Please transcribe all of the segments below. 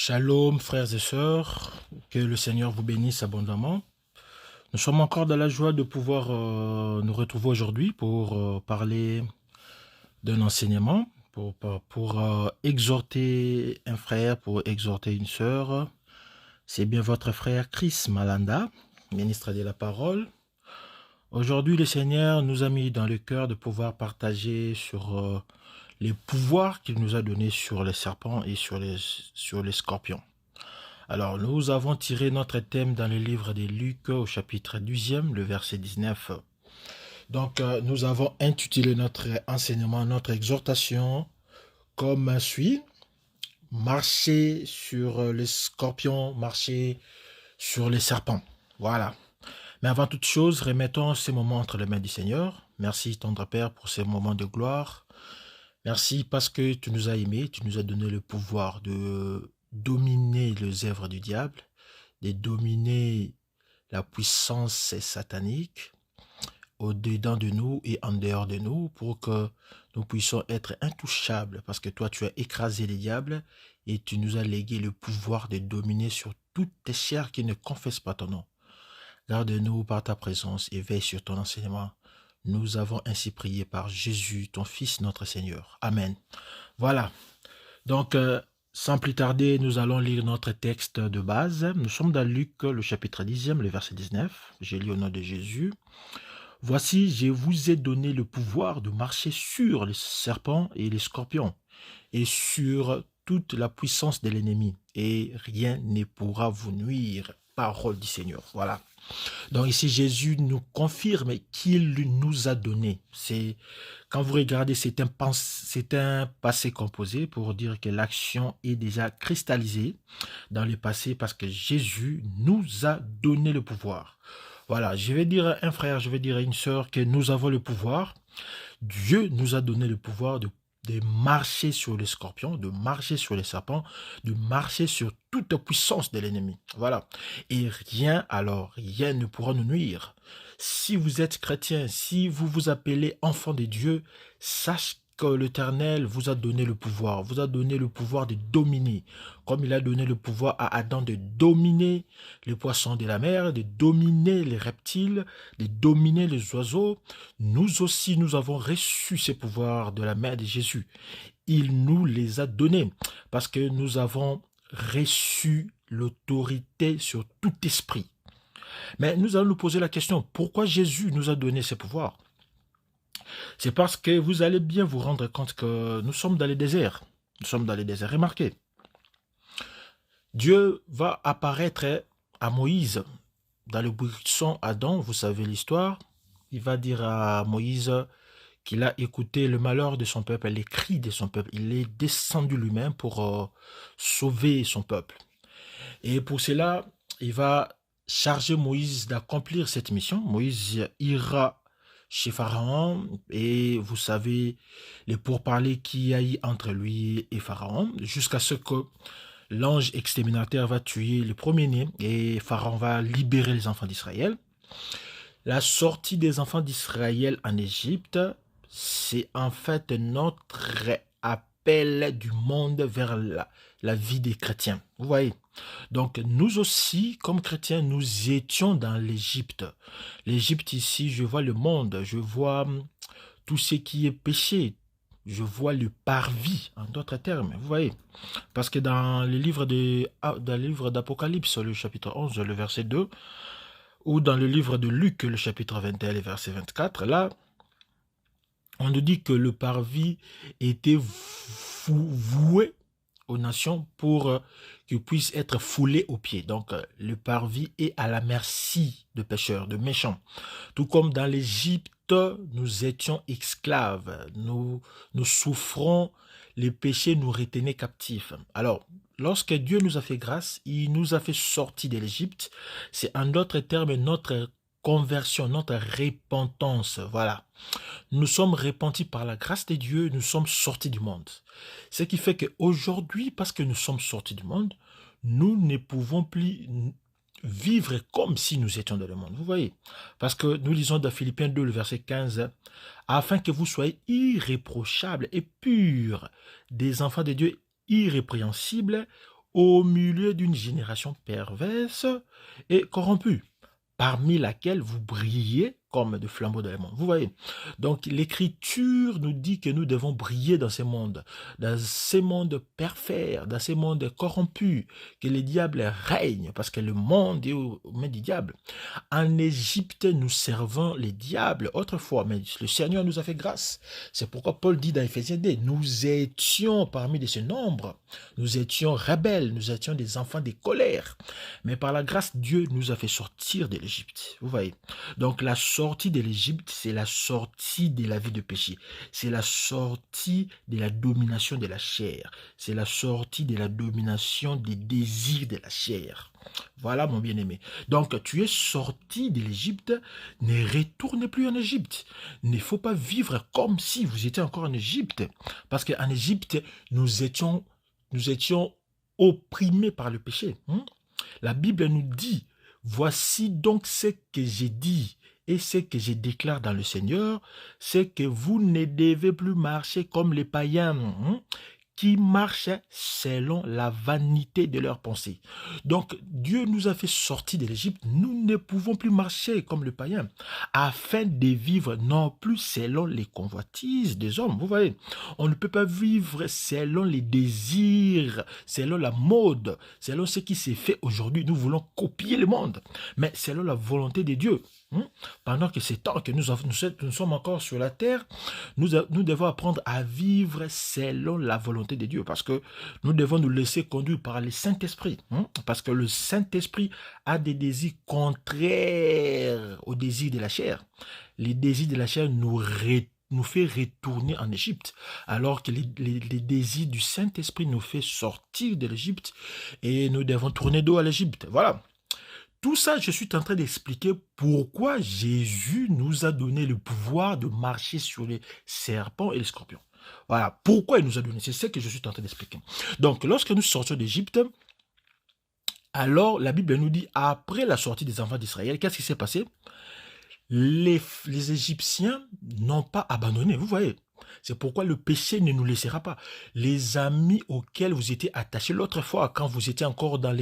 Shalom frères et sœurs, que le Seigneur vous bénisse abondamment. Nous sommes encore dans la joie de pouvoir nous retrouver aujourd'hui pour parler d'un enseignement, pour exhorter un frère, pour exhorter une sœur. C'est bien votre frère Chris Malanda, ministre de la parole. Aujourd'hui, le Seigneur nous a mis dans le cœur de pouvoir partager sur les pouvoirs qu'il nous a donnés sur les serpents et sur les scorpions. Alors, nous avons tiré notre thème dans le livre de Luc au chapitre 12e, le verset 19. Donc, nous avons intitulé notre enseignement, notre exhortation comme suit. Marcher sur les scorpions, marcher sur les serpents. Voilà. Mais avant toute chose, remettons ces moments entre les mains du Seigneur. Merci, tendre Père, pour ces moments de gloire. Merci parce que tu nous as aimés, tu nous as donné le pouvoir de dominer les œuvres du diable, de dominer la puissance satanique au-dedans de nous et en dehors de nous pour que nous puissions être intouchables parce que toi tu as écrasé les diables et tu nous as légué le pouvoir de dominer sur toutes tes chairs qui ne confessent pas ton nom. Garde-nous par ta présence et veille sur ton enseignement. Nous avons ainsi prié par Jésus, ton Fils, notre Seigneur. Amen. Voilà. Donc, sans plus tarder, nous allons lire notre texte de base. Nous sommes dans Luc, le chapitre 10e, le verset 19. Je lis au nom de Jésus. « Voici, je vous ai donné le pouvoir de marcher sur les serpents et les scorpions, et sur toute la puissance de l'ennemi, et rien ne pourra vous nuire. » Parole du Seigneur. Voilà. Donc ici, Jésus nous confirme qu'il nous a donné. Quand vous regardez, c'est un passé composé pour dire que l'action est déjà cristallisée dans le passé parce que Jésus nous a donné le pouvoir. Voilà, je vais dire à un frère, je vais dire à une sœur que nous avons le pouvoir. Dieu nous a donné le pouvoir de marcher sur les scorpions, de marcher sur les serpents, de marcher sur toute puissance de l'ennemi. Voilà. Et rien ne pourra nous nuire. Si vous êtes chrétien, si vous vous appelez enfant de Dieu, sache que l'Éternel vous a donné le pouvoir, de dominer, comme il a donné le pouvoir à Adam de dominer les poissons de la mer, de dominer les reptiles, de dominer les oiseaux. Nous aussi, nous avons reçu ces pouvoirs de la main de Jésus. Il nous les a donnés parce que nous avons reçu l'autorité sur tout esprit. Mais nous allons nous poser la question, pourquoi Jésus nous a donné ces pouvoirs? C'est parce que vous allez bien vous rendre compte que nous sommes dans les déserts. Nous sommes dans les déserts. Remarquez, Dieu va apparaître à Moïse dans le buisson Adam, vous savez l'histoire. Il va dire à Moïse qu'il a écouté le malheur de son peuple, les cris de son peuple. Il est descendu lui-même pour sauver son peuple. Et pour cela, il va charger Moïse d'accomplir cette mission. Moïse ira chez Pharaon et vous savez les pourparlers qu'il y a eu entre lui et Pharaon jusqu'à ce que l'ange exterminateur va tuer le premier-né et Pharaon va libérer les enfants d'Israël. La sortie des enfants d'Israël en Égypte, c'est en fait notre appel du monde vers la vie des chrétiens. Vous voyez? Donc nous aussi, comme chrétiens, nous étions dans l'Égypte. L'Égypte ici, je vois le monde, je vois tout ce qui est péché, je vois le parvis, en d'autres termes, vous voyez. Parce que dans le livre d'Apocalypse, le chapitre 11, le verset 2, ou dans le livre de Luc, le chapitre 21, le verset 24, là, on nous dit que le parvis était voué aux nations pour qu'ils puissent être foulés aux pieds. Donc, le parvis est à la merci de pécheurs, de méchants. Tout comme dans l'Égypte, nous étions esclaves. Nous souffrons, les péchés nous retenaient captifs. Alors, lorsque Dieu nous a fait grâce, il nous a fait sortir de l'Égypte. C'est en d'autres termes notre conversion, notre repentance. Voilà. Nous sommes repentis par la grâce de Dieu, nous sommes sortis du monde. Ce qui fait qu'aujourd'hui, parce que nous sommes sortis du monde, nous ne pouvons plus vivre comme si nous étions dans le monde. Vous voyez? Parce que nous lisons dans Philippiens 2, le verset 15, « Afin que vous soyez irréprochables et purs, des enfants de Dieu irrépréhensibles, au milieu d'une génération perverse et corrompue, parmi laquelle vous brillez comme de flambeaux de l'amour. Vous voyez? Donc l'Écriture nous dit que nous devons briller dans ces mondes pervers, dans ces mondes corrompus, que les diables règnent, parce que le monde est aux mains du diable. En Égypte, nous servons les diables autrefois, mais le Seigneur nous a fait grâce. C'est pourquoi Paul dit dans Éphésiens 2, nous étions parmi de ce nombre, nous étions rebelles, nous étions des enfants des colères. Mais par la grâce, Dieu nous a fait sortir de l'Égypte. Vous voyez? Donc la sortie de l'Égypte, c'est la sortie de la vie de péché. C'est la sortie de la domination de la chair. C'est la sortie de la domination des désirs de la chair. Voilà mon bien-aimé. Donc tu es sorti de l'Égypte, ne retourne plus en Égypte. Il ne faut pas vivre comme si vous étiez encore en Égypte. Parce qu'en Égypte, nous étions opprimés par le péché. La Bible nous dit, voici donc ce que j'ai dit et ce que je déclare dans le Seigneur, c'est que vous ne devez plus marcher comme les païens qui marchent selon la vanité de leurs pensées. Donc, Dieu nous a fait sortir de l'Égypte. Nous ne pouvons plus marcher comme le païen, afin de vivre non plus selon les convoitises des hommes. Vous voyez, on ne peut pas vivre selon les désirs, selon la mode, selon ce qui s'est fait aujourd'hui. Nous voulons copier le monde, mais selon la volonté de Dieu. Pendant que c'est temps que nous sommes encore sur la terre, nous devons apprendre à vivre selon la volonté de Dieu, parce que nous devons nous laisser conduire par le Saint-Esprit, parce que le Saint-Esprit a des désirs contraires aux désirs de la chair. Les désirs de la chair nous fait retourner en Égypte, alors que les désirs du Saint-Esprit nous fait sortir de l'Égypte et nous devons tourner dos à l'Égypte. Voilà. Tout ça, je suis en train d'expliquer pourquoi Jésus nous a donné le pouvoir de marcher sur les serpents et les scorpions. Voilà, pourquoi il nous a donné, c'est ce que je suis en train d'expliquer. Donc, lorsque nous sortions d'Égypte, alors la Bible nous dit, après la sortie des enfants d'Israël, qu'est-ce qui s'est passé? Les Égyptiens n'ont pas abandonné, vous voyez. C'est pourquoi le péché ne nous laissera pas. Les amis auxquels vous étiez attachés l'autre fois, quand vous étiez encore dans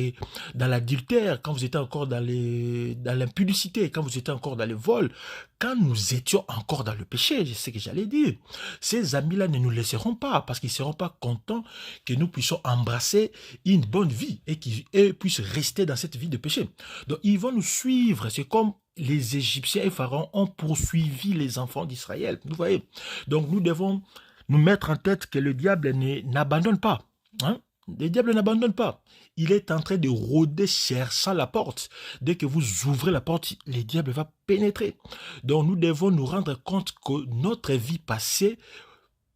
l'adultère, quand vous étiez encore dans l'impudicité, quand vous étiez encore dans le vol, quand nous étions encore dans le péché, c'est ce que j'allais dire, ces amis-là ne nous laisseront pas, parce qu'ils ne seront pas contents que nous puissions embrasser une bonne vie et qu'ils puissent rester dans cette vie de péché. Donc ils vont nous suivre, c'est comme les Égyptiens et Pharaon ont poursuivi les enfants d'Israël. Vous voyez? Donc nous devons nous mettre en tête que le diable n'abandonne pas. Le diable n'abandonne pas. Il est en train de rôder cherchant la porte. Dès que vous ouvrez la porte, le diable va pénétrer. Donc nous devons nous rendre compte que notre vie passée,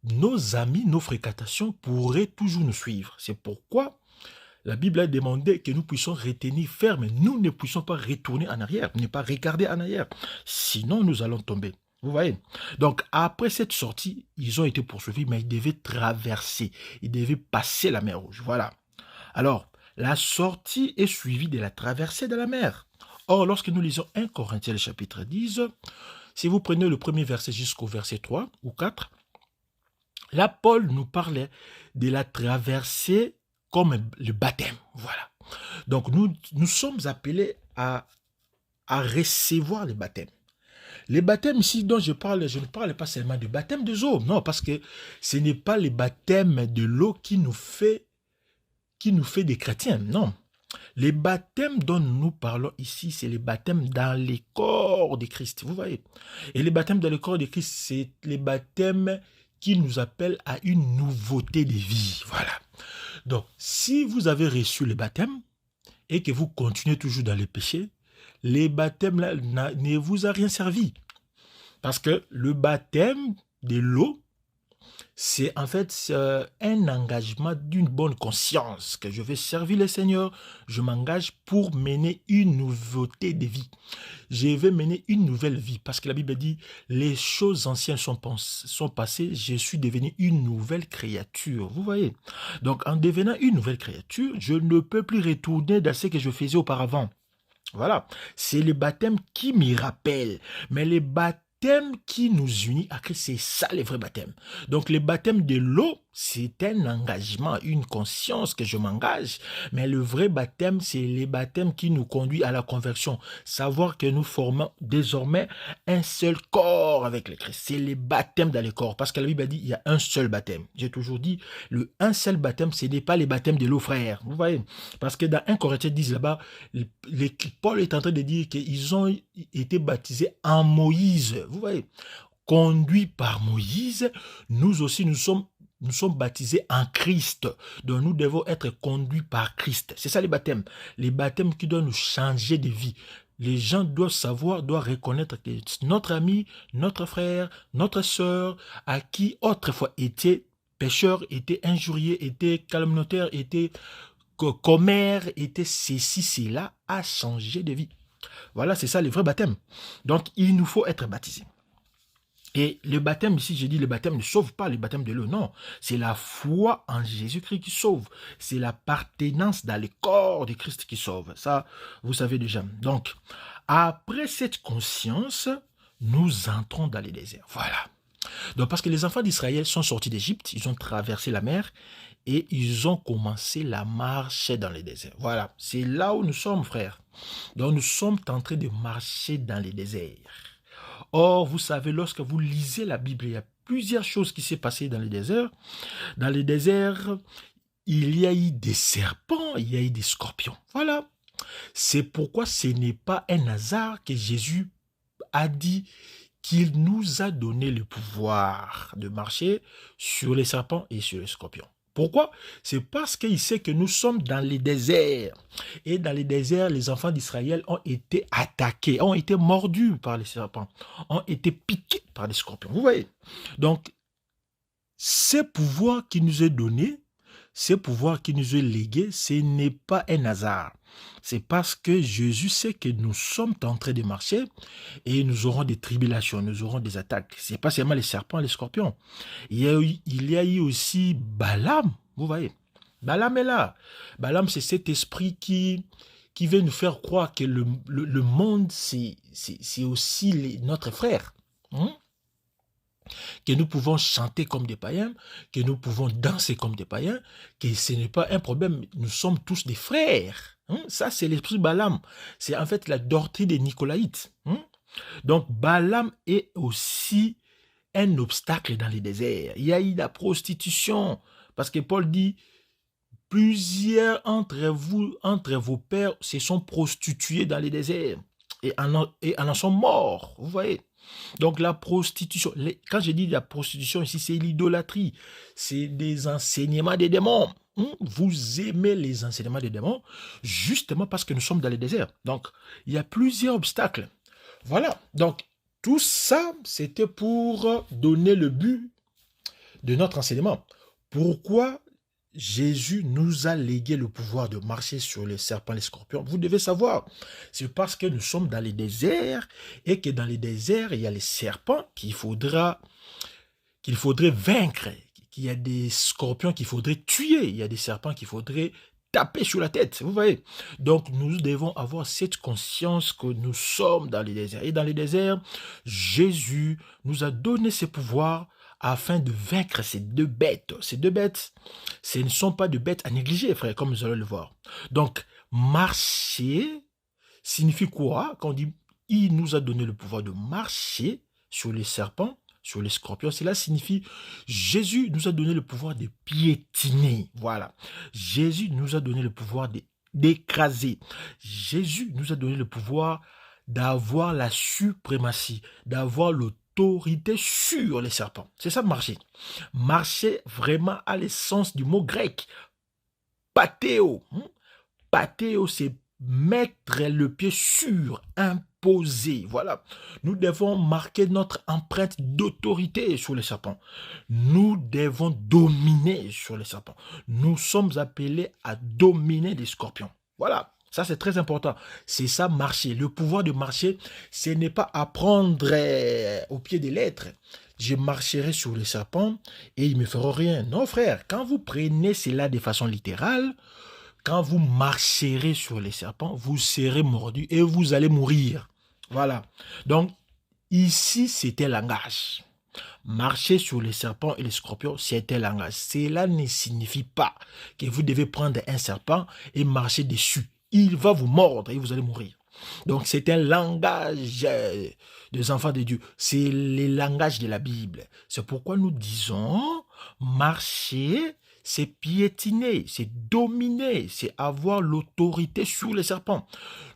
nos amis, nos fréquentations pourraient toujours nous suivre. C'est pourquoi la Bible a demandé que nous puissions retenir ferme. Nous ne puissions pas retourner en arrière, ne pas regarder en arrière. Sinon, nous allons tomber. Vous voyez? Donc, après cette sortie, ils ont été poursuivis, mais ils devaient traverser. Ils devaient passer la mer Rouge. Voilà. Alors, la sortie est suivie de la traversée de la mer. Or, lorsque nous lisons 1 Corinthiens chapitre 10, si vous prenez le premier verset jusqu'au verset 3 ou 4, là, Paul nous parlait de la traversée comme le baptême. Voilà. Donc, nous sommes appelés à recevoir les baptêmes. Les baptêmes ici dont je ne parle pas seulement du baptême des eaux. Non, parce que ce n'est pas le baptême de l'eau qui nous fait des chrétiens. Non. Les baptêmes dont nous parlons ici, c'est les baptêmes dans le corps de Christ. Vous voyez? Et les baptêmes dans le corps de Christ, c'est les baptêmes qui nous appellent à une nouveauté de vie. Voilà. Donc, si vous avez reçu le baptême et que vous continuez toujours dans les péchés, les baptêmes-là ne vous a rien servi. Parce que le baptême de l'eau, c'est en fait un engagement d'une bonne conscience que je vais servir le Seigneur. Je m'engage pour mener une nouveauté de vie. Je vais mener une nouvelle vie parce que la Bible dit les choses anciennes sont passées. Je suis devenu une nouvelle créature. Vous voyez? Donc en devenant une nouvelle créature, je ne peux plus retourner dans ce que je faisais auparavant. Voilà. C'est le baptême qui m'y rappelle. Mais le baptême qui nous unit à Christ, c'est ça le vrai baptême. Donc le baptême de l'eau, C'est un engagement, une conscience que je m'engage. Mais le vrai baptême, c'est les baptêmes qui nous conduisent à la conversion. Savoir que nous formons désormais un seul corps avec le Christ. C'est les baptêmes dans le corps. Parce que la Bible a dit, il y a un seul baptême. J'ai toujours dit, un seul baptême, ce n'est pas les baptêmes de l'eau, frère. Vous voyez? Parce que dans 1 Corinthiens 10, là-bas, Paul est en train de dire qu'ils ont été baptisés en Moïse. Vous voyez? Conduits par Moïse, nous aussi, nous sommes baptisés en Christ. Donc nous devons être conduits par Christ. C'est ça les baptêmes. Les baptêmes qui doivent nous changer de vie. Les gens doivent savoir, doivent reconnaître que notre ami, notre frère, notre sœur, à qui autrefois était pécheur, était injurié, était calomniateur, était commère, était ceci, cela, a changé de vie. Voilà, c'est ça les vrais baptêmes. Donc il nous faut être baptisés. Et le baptême, ici, j'ai dit, le baptême ne sauve pas le baptême de l'eau, non. C'est la foi en Jésus-Christ qui sauve. C'est l'appartenance dans le corps de Christ qui sauve. Ça, vous savez déjà. Donc, après cette conscience, nous entrons dans le désert. Voilà. Donc, parce que les enfants d'Israël sont sortis d'Égypte, ils ont traversé la mer et ils ont commencé la marche dans le désert. Voilà. C'est là où nous sommes, frères. Donc, nous sommes en train de marcher dans le désert. Or, vous savez, lorsque vous lisez la Bible, il y a plusieurs choses qui s'est passées dans le désert. Dans le désert, il y a eu des serpents, il y a eu des scorpions. Voilà. C'est pourquoi ce n'est pas un hasard que Jésus a dit qu'il nous a donné le pouvoir de marcher sur les serpents et sur les scorpions. Pourquoi? C'est parce qu'il sait que nous sommes dans les déserts. Et dans les déserts, les enfants d'Israël ont été attaqués, ont été mordus par les serpents, ont été piqués par les scorpions. Vous voyez? Donc, ce pouvoir qui nous est donné, ce pouvoir qui nous est légué, ce n'est pas un hasard. C'est parce que Jésus sait que nous sommes en train de marcher et nous aurons des tribulations, nous aurons des attaques. Ce n'est pas seulement les serpents et les scorpions. Il y a eu aussi Balaam, vous voyez. Balaam est là. Balaam, c'est cet esprit qui veut nous faire croire que le monde, c'est aussi notre frère. Que nous pouvons chanter comme des païens, que nous pouvons danser comme des païens, que ce n'est pas un problème, nous sommes tous des frères. Ça, c'est l'esprit Balaam. C'est en fait la doctrine des Nicolaïtes. Donc, Balaam est aussi un obstacle dans les déserts. Il y a eu la prostitution, parce que Paul dit, plusieurs entre vos pères se sont prostitués dans les déserts et en sont morts, vous voyez. Donc la prostitution, quand je dis la prostitution ici, c'est l'idolâtrie, c'est des enseignements des démons. Vous aimez les enseignements des démons justement parce que nous sommes dans le désert. Donc il y a plusieurs obstacles. Voilà, donc tout ça, c'était pour donner le but de notre enseignement. Pourquoi Jésus nous a légué le pouvoir de marcher sur les serpents et les scorpions? Vous devez savoir, c'est parce que nous sommes dans les déserts et que dans les déserts, il y a les serpents qu'il faudrait vaincre, qu'il y a des scorpions qu'il faudrait tuer, il y a des serpents qu'il faudrait taper sur la tête, vous voyez. Donc, nous devons avoir cette conscience que nous sommes dans les déserts. Et dans les déserts, Jésus nous a donné ce pouvoir afin de vaincre ces deux bêtes. Ces deux bêtes, ce ne sont pas de bêtes à négliger, frère, comme nous allons le voir. Donc, marcher signifie quoi? Quand on dit « il nous a donné le pouvoir de marcher sur les serpents, sur les scorpions », cela signifie « Jésus nous a donné le pouvoir de piétiner ». Voilà. Jésus nous a donné le pouvoir d'écraser. Jésus nous a donné le pouvoir d'avoir la suprématie, d'avoir l'autorité sur les serpents. C'est ça marcher. Marcher vraiment à l'essence du mot grec. Pathéo. Pathéo, c'est mettre le pied sur, imposer. Voilà. Nous devons marquer notre empreinte d'autorité sur les serpents. Nous devons dominer sur les serpents. Nous sommes appelés à dominer les scorpions. Voilà. Ça, c'est très important. C'est ça, marcher. Le pouvoir de marcher, ce n'est pas apprendre au pied des lettres. Je marcherai sur les serpents et ils ne me feront rien. Non, frère, quand vous prenez cela de façon littérale, quand vous marcherez sur les serpents, vous serez mordu et vous allez mourir. Voilà. Donc, ici, c'était langage. Marcher sur les serpents et les scorpions, c'est un langage. Cela ne signifie pas que vous devez prendre un serpent et marcher dessus. Il va vous mordre et vous allez mourir. Donc c'est un langage des enfants de Dieu. C'est le langage de la Bible. C'est pourquoi nous disons marcher, c'est piétiner, c'est dominer, c'est avoir l'autorité sur les serpents.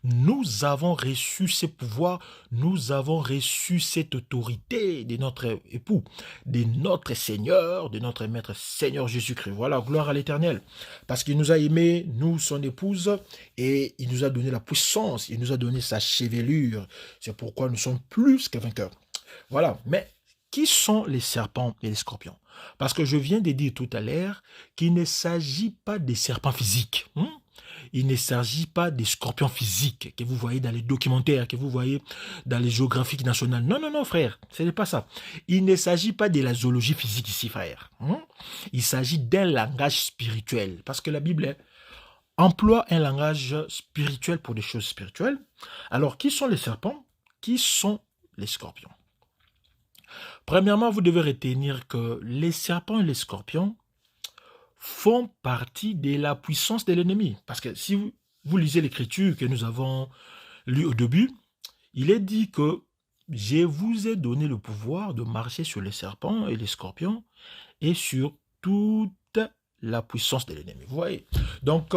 Nous avons reçu ces pouvoirs, nous avons reçu cette autorité de notre époux, de notre Seigneur, de notre Maître Seigneur Jésus-Christ. Voilà, gloire à l'Éternel. Parce qu'il nous a aimés, nous, son épouse, et il nous a donné la puissance, il nous a donné sa chevelure. C'est pourquoi nous sommes plus que vainqueurs. Voilà, mais qui sont les serpents et les scorpions? Parce que je viens de dire tout à l'heure qu'il ne s'agit pas des serpents physiques. Il ne s'agit pas des scorpions physiques que vous voyez dans les documentaires, que vous voyez dans les géographiques nationales. Non, non, non, frère, ce n'est pas ça. Il ne s'agit pas de la zoologie physique ici, frère. Il s'agit d'un langage spirituel. Parce que la Bible emploie un langage spirituel pour des choses spirituelles. Alors, qui sont les serpents? Qui sont les scorpions? Premièrement, vous devez retenir que les serpents et les scorpions font partie de la puissance de l'ennemi. Parce que si vous lisez l'écriture que nous avons lue au début, il est dit que je vous ai donné le pouvoir de marcher sur les serpents et les scorpions et sur toute la puissance de l'ennemi. Vous voyez? Donc,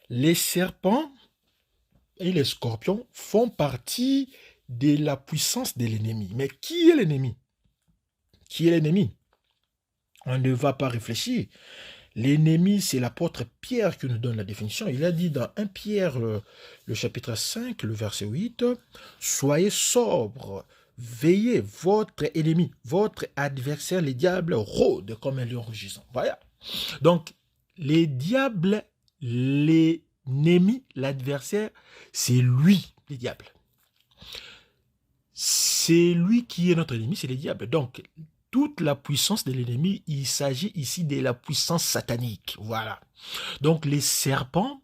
les serpents et les scorpions font partie de la puissance de l'ennemi. Mais qui est l'ennemi? Qui est l'ennemi? On ne va pas réfléchir. L'ennemi, c'est l'apôtre Pierre qui nous donne la définition. Il a dit dans 1 Pierre, le chapitre 5, le verset 8, « Soyez sobres, veillez, votre ennemi, votre adversaire, les diables, rôdent comme un lion rugissant. » Voilà. Donc, les diables, l'ennemi, l'adversaire, c'est lui, les diables. C'est lui qui est notre ennemi, c'est les diables. Donc, toute la puissance de l'ennemi, il s'agit ici de la puissance satanique. Voilà. Donc, les serpents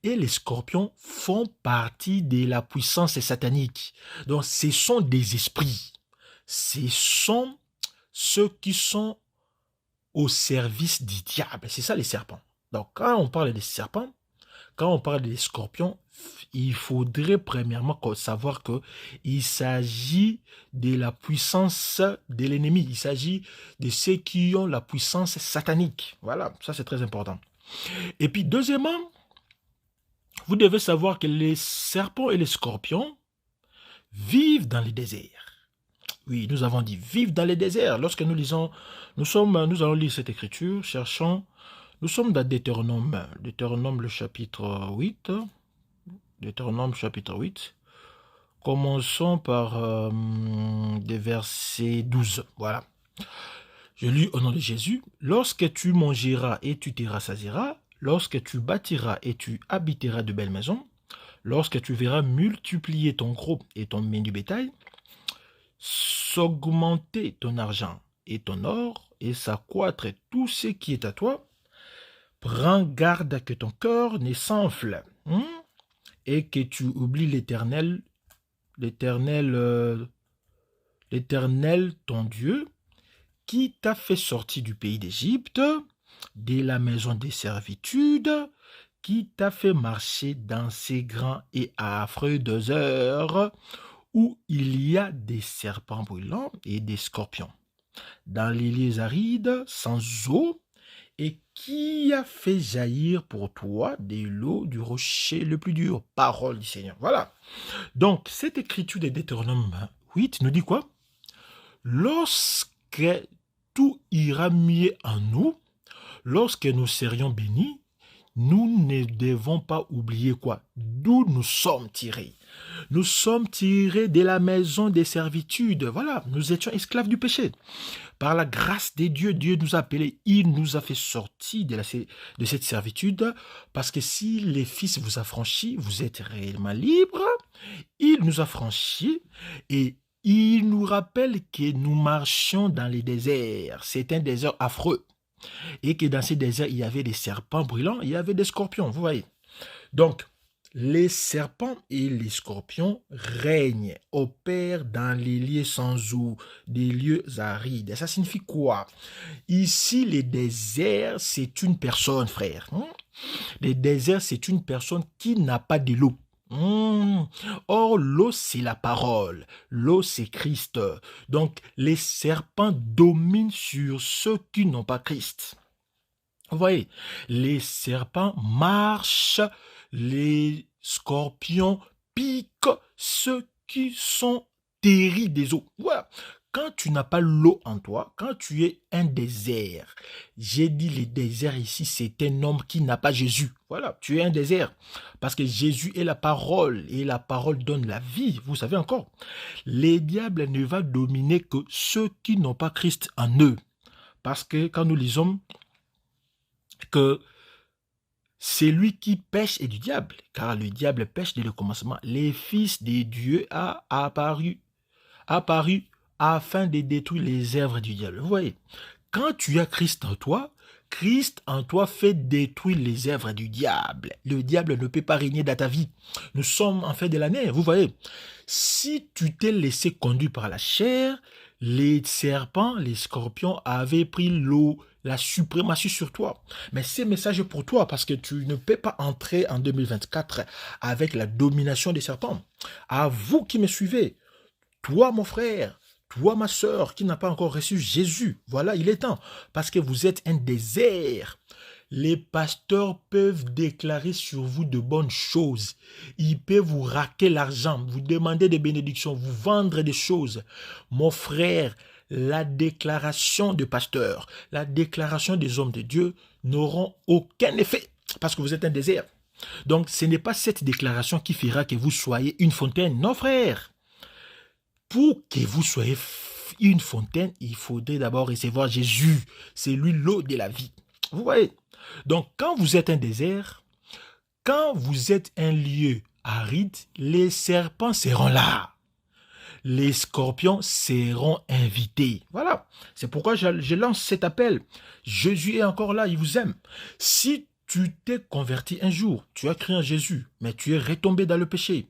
et les scorpions font partie de la puissance satanique. Donc, ce sont des esprits. Ce sont ceux qui sont au service du diable. C'est ça, les serpents. Donc, quand on parle des serpents, quand on parle des scorpions, il faudrait premièrement savoir qu'il s'agit de la puissance de l'ennemi. Il s'agit de ceux qui ont la puissance satanique. Voilà, ça c'est très important. Et puis deuxièmement, vous devez savoir que les serpents et les scorpions vivent dans les déserts. Oui, nous avons dit vivent dans les déserts. Lorsque nous lisons, nous allons lire cette écriture, cherchons. Nous sommes dans Deutéronome le chapitre 8. Deutéronome chapitre 8. Commençons par des versets 12. Voilà. Je lis au nom de Jésus. Lorsque tu mangeras et tu te rassasieras, lorsque tu bâtiras et tu habiteras de belles maisons, lorsque tu verras multiplier ton gros et ton menu bétail, s'augmenter ton argent et ton or et s'accroître tout ce qui est à toi, prends garde que ton cœur ne s'enfle et que tu oublies l'Éternel, ton Dieu, qui t'a fait sortir du pays d'Égypte, de la maison des servitudes, qui t'a fait marcher dans ces grands et affreux déserts où il y a des serpents brûlants et des scorpions, dans les lieux arides, sans eau, et qui a fait jaillir pour toi de l'eau du rocher le plus dur. Parole du Seigneur. Voilà. Donc, cette écriture de Deutéronome 8 nous dit quoi? Lorsque tout ira mieux en nous, lorsque nous serions bénis, nous ne devons pas oublier quoi? D'où nous sommes tirés. Nous sommes tirés de la maison des servitudes. Voilà, nous étions esclaves du péché. Par la grâce de Dieu, Dieu nous a appelés, il nous a fait sortir de cette servitude, parce que si les fils vous affranchissent, vous êtes réellement libres. Il nous a franchis et il nous rappelle que nous marchions dans les déserts. C'est un désert affreux. Et que dans ces déserts, il y avait des serpents brûlants, il y avait des scorpions, vous voyez. Donc, Les serpents et les scorpions règnent, opèrent dans les lieux sans eau, des lieux arides. Et ça signifie quoi? Ici, les déserts, c'est une personne, frère. Les déserts, c'est une personne qui n'a pas de l'eau. Or, l'eau, c'est la parole. L'eau, c'est Christ. Donc, les serpents dominent sur ceux qui n'ont pas Christ. Vous voyez, les serpents marchent, les scorpions piquent ceux qui sont terris des eaux. Voilà. Quand tu n'as pas l'eau en toi, quand tu es un désert, j'ai dit les déserts ici, c'est un homme qui n'a pas Jésus. Voilà, tu es un désert. Parce que Jésus est la parole et la parole donne la vie. Vous savez encore, les diables ne vont dominer que ceux qui n'ont pas Christ en eux. Parce que quand nous lisons que c'est lui qui pêche est du diable, car le diable pêche dès le commencement. Les fils de Dieu a apparu afin de détruire les œuvres du diable. Vous voyez, quand tu as Christ en toi fait détruire les œuvres du diable. Le diable ne peut pas régner dans ta vie. Nous sommes en fin de l'année, vous voyez. Si tu t'es laissé conduire par la chair, les serpents, les scorpions avaient pris la suprématie sur toi. Mais c'est message pour toi parce que tu ne peux pas entrer en 2024 avec la domination des serpents. À vous qui me suivez, toi mon frère, toi ma soeur qui n'a pas encore reçu Jésus, voilà, il est temps parce que vous êtes un désert. Les pasteurs peuvent déclarer sur vous de bonnes choses. Ils peuvent vous raquer l'argent, vous demander des bénédictions, vous vendre des choses. Mon frère, la déclaration de pasteurs, la déclaration des hommes de Dieu n'auront aucun effet parce que vous êtes un désert. Donc, ce n'est pas cette déclaration qui fera que vous soyez une fontaine. Non, frère. Pour que vous soyez une fontaine, il faudrait d'abord recevoir Jésus. C'est lui l'eau de la vie. Vous voyez? Donc, quand vous êtes un désert, quand vous êtes un lieu aride, les serpents seront là. Les scorpions seront invités. Voilà. C'est pourquoi je lance cet appel. Jésus est encore là, il vous aime. Si tu t'es converti un jour, tu as cru en Jésus, mais tu es retombé dans le péché,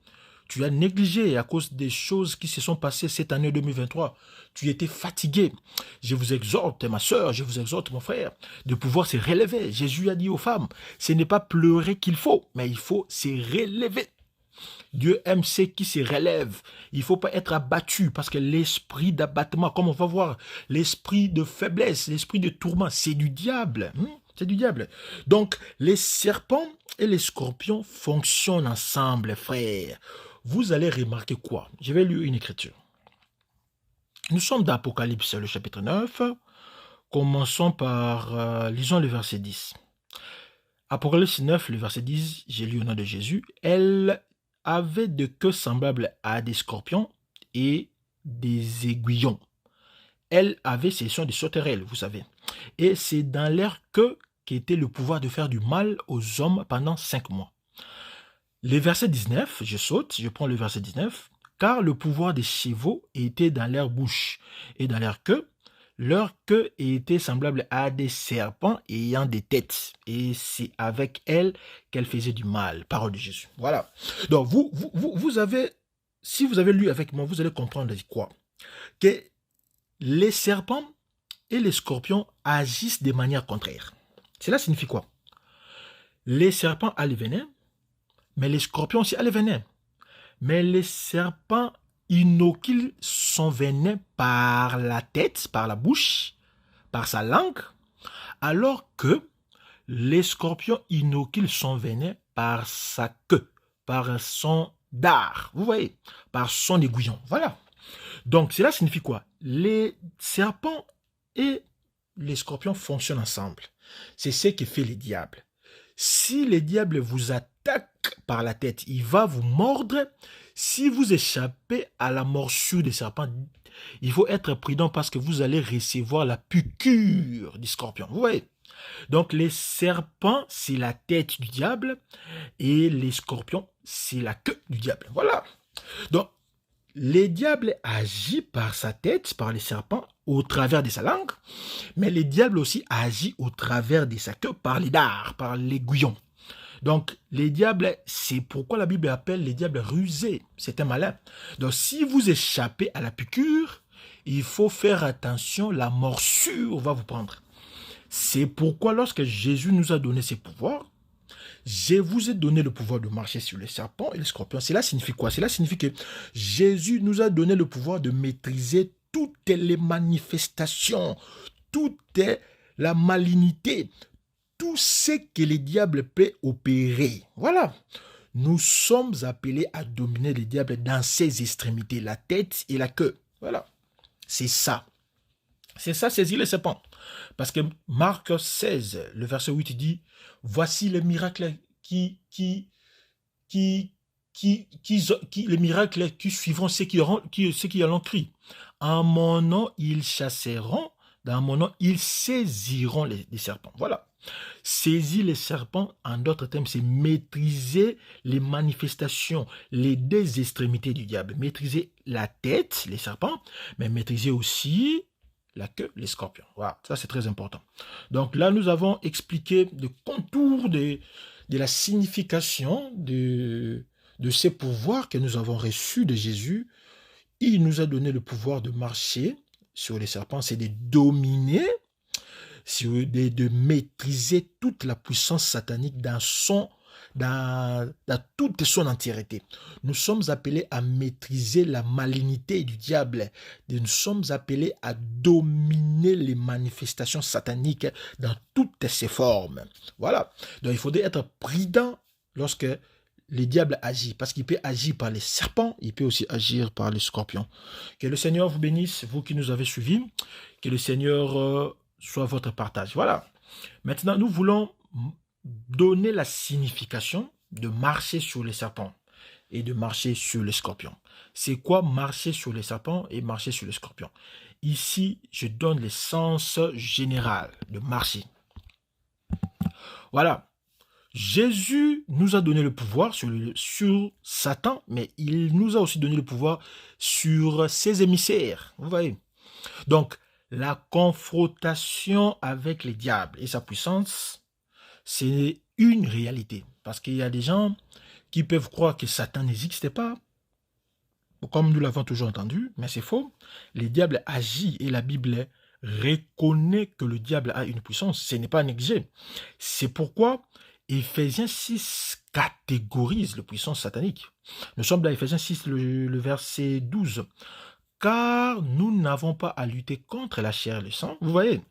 tu as négligé à cause des choses qui se sont passées cette année 2023. Tu étais fatigué. Je vous exhorte, ma soeur, je vous exhorte, mon frère, de pouvoir se relever. Jésus a dit aux femmes, ce n'est pas pleurer qu'il faut, mais il faut se relever. Dieu aime ceux qui se relèvent. Il ne faut pas être abattu parce que l'esprit d'abattement, comme on va voir, l'esprit de faiblesse, l'esprit de tourment, c'est du diable. C'est du diable. Donc, les serpents et les scorpions fonctionnent ensemble, frères. Vous allez remarquer quoi? Je vais lire une écriture. Nous sommes dans Apocalypse, le chapitre 9. Commençons par, lisons le verset 10. Apocalypse 9, le verset 10, j'ai lu au nom de Jésus. Elle avait de queues semblables à des scorpions et des aiguillons. Elle avait ses sons de sauterelles, vous savez. Et c'est dans leur queue qu'était le pouvoir de faire du mal aux hommes pendant 5 mois. Le verset 19, je prends le verset 19. Car le pouvoir des chevaux était dans leur bouche et dans leur queue était semblable à des serpents ayant des têtes. Et c'est avec elle qu'elle faisait du mal. Parole de Jésus. Voilà. Donc, vous avez, si vous avez lu avec moi, vous allez comprendre quoi? Que les serpents et les scorpions agissent de manière contraire. Cela signifie quoi? Les serpents ont le venin, mais les scorpions aussi ont le venin. Mais les serpents inoculent son venin par la tête, par la bouche, par sa langue, alors que les scorpions inoculent son venin par sa queue, par son dard, vous voyez, par son aiguillon. Voilà. Donc, cela signifie quoi? Les serpents et les scorpions fonctionnent ensemble. C'est ce que fait le diable. Si le diable vous attaque par la tête, il va vous mordre. Si vous échappez à la morsure des serpents, il faut être prudent parce que vous allez recevoir la piqûre du scorpion. Vous voyez? Donc, les serpents, c'est la tête du diable et les scorpions, c'est la queue du diable. Voilà. Donc, le diable agit par sa tête, par les serpents, au travers de sa langue, mais le diable aussi agit au travers de sa queue, par les dards, par l'aiguillon. Donc, les diables, c'est pourquoi la Bible appelle les diables rusés. C'est un malin. Donc, si vous échappez à la piqûre, il faut faire attention, la morsure va vous prendre. C'est pourquoi lorsque Jésus nous a donné ses pouvoirs, je vous ai donné le pouvoir de marcher sur les serpents et les scorpions. Cela signifie quoi? Cela signifie que Jésus nous a donné le pouvoir de maîtriser toutes les manifestations, toute la malignité, tout ce que les diables peuvent opérer. Voilà. Nous sommes appelés à dominer les diables dans ses extrémités, la tête et la queue. Voilà. C'est ça. C'est ça, saisir les serpents. Parce que Marc 16, le verset 8 dit, voici les miracles les miracles qui suivront ceux qui allons crier. En mon nom, ils chasseront, dans mon nom, ils saisiront les serpents. Voilà. Saisir les serpents, en d'autres termes, c'est maîtriser les manifestations, les deux extrémités du diable. Maîtriser la tête, les serpents, mais maîtriser aussi la queue, les scorpions. Voilà, ça c'est très important. Donc là, nous avons expliqué le contour de la signification de ces pouvoirs que nous avons reçus de Jésus. Il nous a donné le pouvoir de marcher sur les serpents, c'est de dominer, de maîtriser toute la puissance satanique dans toute son entièreté. Nous sommes appelés à maîtriser la malignité du diable. Nous sommes appelés à dominer les manifestations sataniques dans toutes ses formes. Voilà. Donc il faudrait être prudent lorsque le diable agit, parce qu'il peut agir par les serpents, il peut aussi agir par les scorpions. Que le Seigneur vous bénisse, vous qui nous avez suivis. Que le Seigneur soit votre partage. Voilà. Maintenant, nous voulons donner la signification de marcher sur les serpents et de marcher sur les scorpions. C'est quoi marcher sur les serpents et marcher sur les scorpions? Ici, je donne le sens général de marcher. Voilà. Jésus nous a donné le pouvoir sur Satan, mais il nous a aussi donné le pouvoir sur ses émissaires. Vous voyez? Donc, la confrontation avec les diables et sa puissance, c'est une réalité. Parce qu'il y a des gens qui peuvent croire que Satan n'existe pas, comme nous l'avons toujours entendu, mais c'est faux. Le diable agit et la Bible reconnaît que le diable a une puissance. Ce n'est pas négligé. C'est pourquoi Éphésiens 6 catégorise la puissance satanique. Nous sommes dans Éphésiens 6, le verset 12. Car nous n'avons pas à lutter contre la chair et le sang, vous voyez,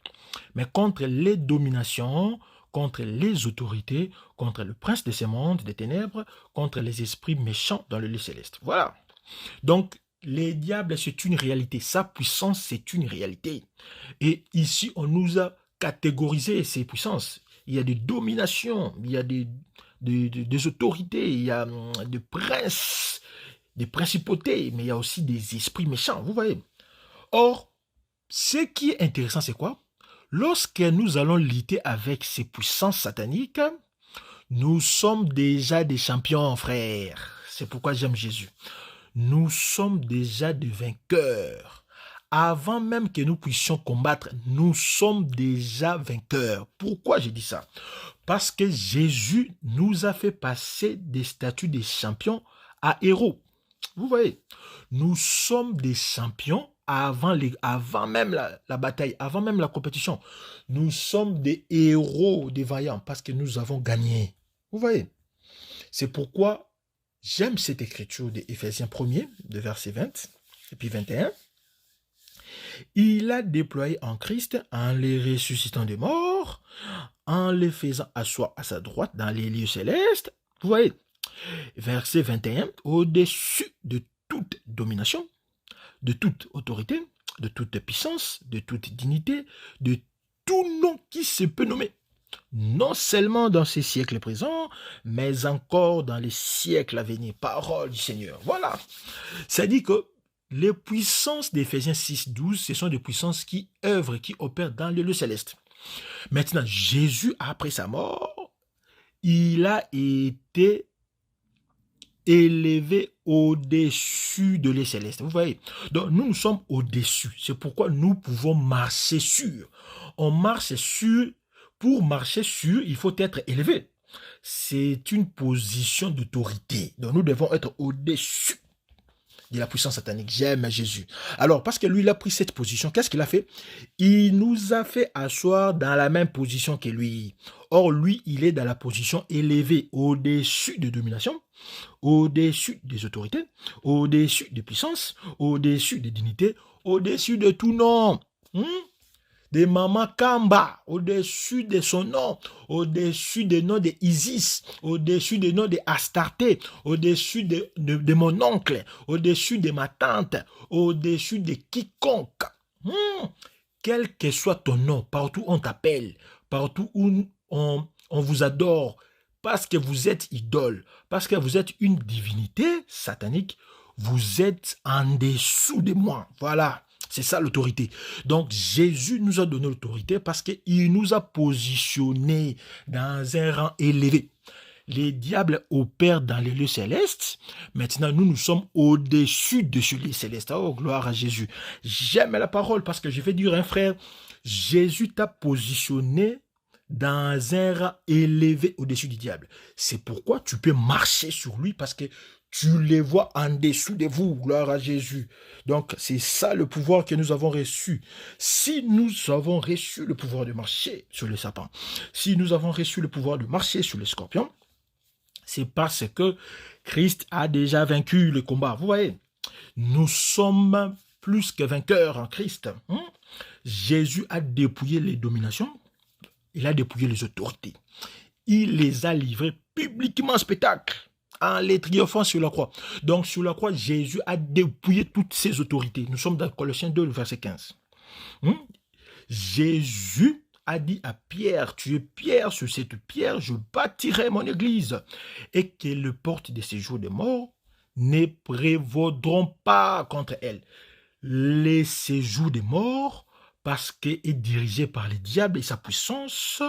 mais contre les dominations, contre les autorités, contre le prince de ce monde des ténèbres, contre les esprits méchants dans le lieu céleste. Voilà. Donc, les diables, c'est une réalité. Sa puissance, c'est une réalité. Et ici, on nous a catégorisé ces puissances. Il y a des dominations, il y a des autorités, il y a des princes, des principautés, mais il y a aussi des esprits méchants, vous voyez. Or, ce qui est intéressant, c'est quoi? Lorsque nous allons lutter avec ces puissances sataniques, nous sommes déjà des champions, frères. C'est pourquoi j'aime Jésus. Nous sommes déjà des vainqueurs. Avant même que nous puissions combattre, nous sommes déjà vainqueurs. Pourquoi je dis ça? Parce que Jésus nous a fait passer des statuts de champions à héros. Vous voyez, nous sommes des champions avant même la bataille, avant même la compétition. Nous sommes des héros, des vaillants, parce que nous avons gagné. Vous voyez, c'est pourquoi j'aime cette écriture d'Éphésiens 1er, de verset 20 et puis 21. Il a déployé en Christ en les ressuscitant des morts, en les faisant asseoir à sa droite dans les lieux célestes. Vous voyez, verset 21, au-dessus de toute domination, de toute autorité, de toute puissance, de toute dignité, de tout nom qui se peut nommer. Non seulement dans ces siècles présents, mais encore dans les siècles à venir. Parole du Seigneur. Voilà. Ça dit que les puissances d'Éphésiens 6, 12, ce sont des puissances qui œuvrent, qui opèrent dans le lieu céleste. Maintenant, Jésus, après sa mort, il a été élevé au-dessus de les célestes. Vous voyez? Donc, nous sommes au-dessus. C'est pourquoi nous pouvons marcher sur. On marche sur. Pour marcher sur, il faut être élevé. c'est une position d'autorité. Donc nous devons être au-dessus de la puissance satanique. J'aime Jésus. Alors, parce que lui, il a pris cette position, qu'est-ce qu'il a fait? Il nous a fait asseoir dans la même position que lui. Or, lui, il est dans la position élevée, au-dessus de domination, au-dessus des autorités, au-dessus des puissances, au-dessus des dignités, au-dessus de tout nom. De Mama Kamba, au-dessus de son nom, au-dessus des noms de Isis, au-dessus des noms de Astarté, au-dessus de mon oncle, au-dessus de ma tante, au-dessus de quiconque. Quel que soit ton nom, partout on t'appelle, partout où on vous adore, parce que vous êtes idole, parce que vous êtes une divinité satanique, vous êtes en dessous de moi. Voilà. C'est ça l'autorité. Donc Jésus nous a donné l'autorité parce qu'il nous a positionnés dans un rang élevé. Les diables opèrent dans les lieux célestes. Maintenant, nous sommes au-dessus de ce lieu céleste. Oh, gloire à Jésus. J'aime la parole parce que je vais dire, un frère, Jésus t'a positionné dans un rang élevé au-dessus du diable. C'est pourquoi tu peux marcher sur lui parce que tu les vois en dessous de vous, gloire à Jésus. Donc, c'est ça le pouvoir que nous avons reçu. Si nous avons reçu le pouvoir de marcher sur le Satan, si nous avons reçu le pouvoir de marcher sur les scorpions, c'est parce que Christ a déjà vaincu le combat. Vous voyez, nous sommes plus que vainqueurs en Christ. Jésus a dépouillé les dominations, il a dépouillé les autorités. Il les a livrées publiquement en spectacle, en les triomphant sur la croix. Donc sur la croix, Jésus a dépouillé toutes ses autorités. Nous sommes dans Colossiens 2, verset 15. Jésus a dit à Pierre, tu es Pierre, sur cette pierre, je bâtirai mon église. Et que les portes de séjour des morts ne prévaudront pas contre elle. Les séjours des morts, parce qu'il est dirigé par les diables et sa puissance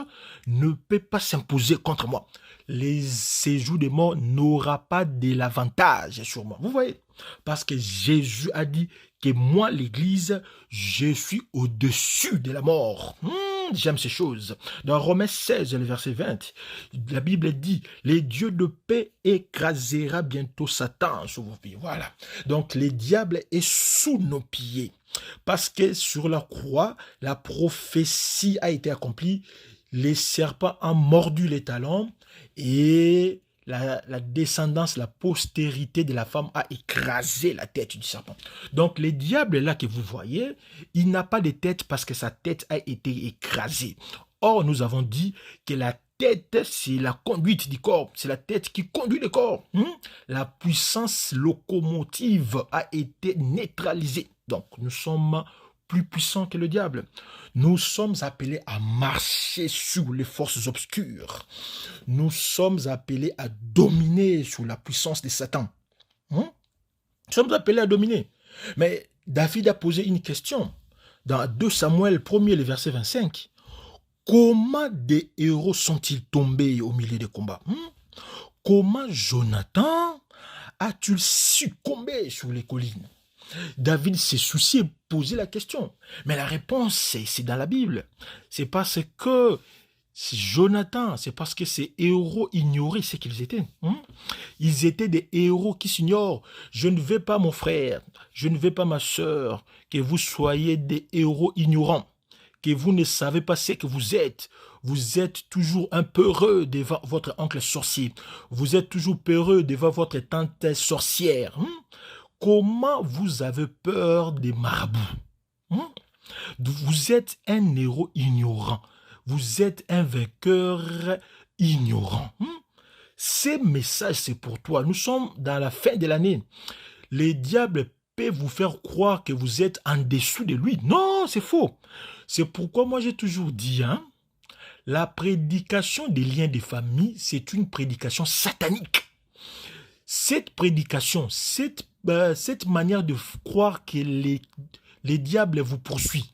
ne peut pas s'imposer contre moi. Les séjours des morts n'aura pas de l'avantage sur moi. Vous voyez? Parce que Jésus a dit que moi, l'Église, je suis au-dessus de la mort. J'aime ces choses. Dans Romains 16, le verset 20, la Bible dit, les dieux de paix écrasera bientôt Satan sous vos pieds. Voilà. Donc, le diable est sous nos pieds. Parce que sur la croix, la prophétie a été accomplie. Les serpents ont mordu les talons et la descendance, la postérité de la femme a écrasé la tête du serpent. Donc, le diable là que vous voyez, il n'a pas de tête parce que sa tête a été écrasée. Or, nous avons dit que la tête, c'est la conduite du corps. C'est la tête qui conduit le corps. La puissance locomotive a été neutralisée. Donc, nous sommes plus puissants que le diable. Nous sommes appelés à marcher sur les forces obscures. Nous sommes appelés à dominer sous la puissance de Satan. Nous sommes appelés à dominer. Mais David a posé une question dans 2 Samuel 1er, le verset 25. Comment des héros sont-ils tombés au milieu des combats? Comment Jonathan a-t-il succombé sur les collines? David s'est soucié, posé la question. Mais la réponse, c'est dans la Bible. C'est parce que Jonathan, c'est parce que ces héros ignoraient ce qu'ils étaient. Ils étaient des héros qui s'ignorent. Je ne veux pas, mon frère, je ne veux pas, ma soeur, que vous soyez des héros ignorants, que vous ne savez pas ce que vous êtes. Vous êtes toujours un peureux devant votre oncle sorcier. Vous êtes toujours peureux devant votre tante sorcière. Comment vous avez peur des marabouts? Vous êtes un héros ignorant. Vous êtes un vainqueur ignorant. Ces messages, c'est pour toi. Nous sommes dans la fin de l'année. Les diables peuvent vous faire croire que vous êtes en dessous de lui. Non, c'est faux. C'est pourquoi moi j'ai toujours dit, la prédication des liens de famille, c'est une prédication satanique. Cette prédication, cette manière de croire que les diables vous poursuivent,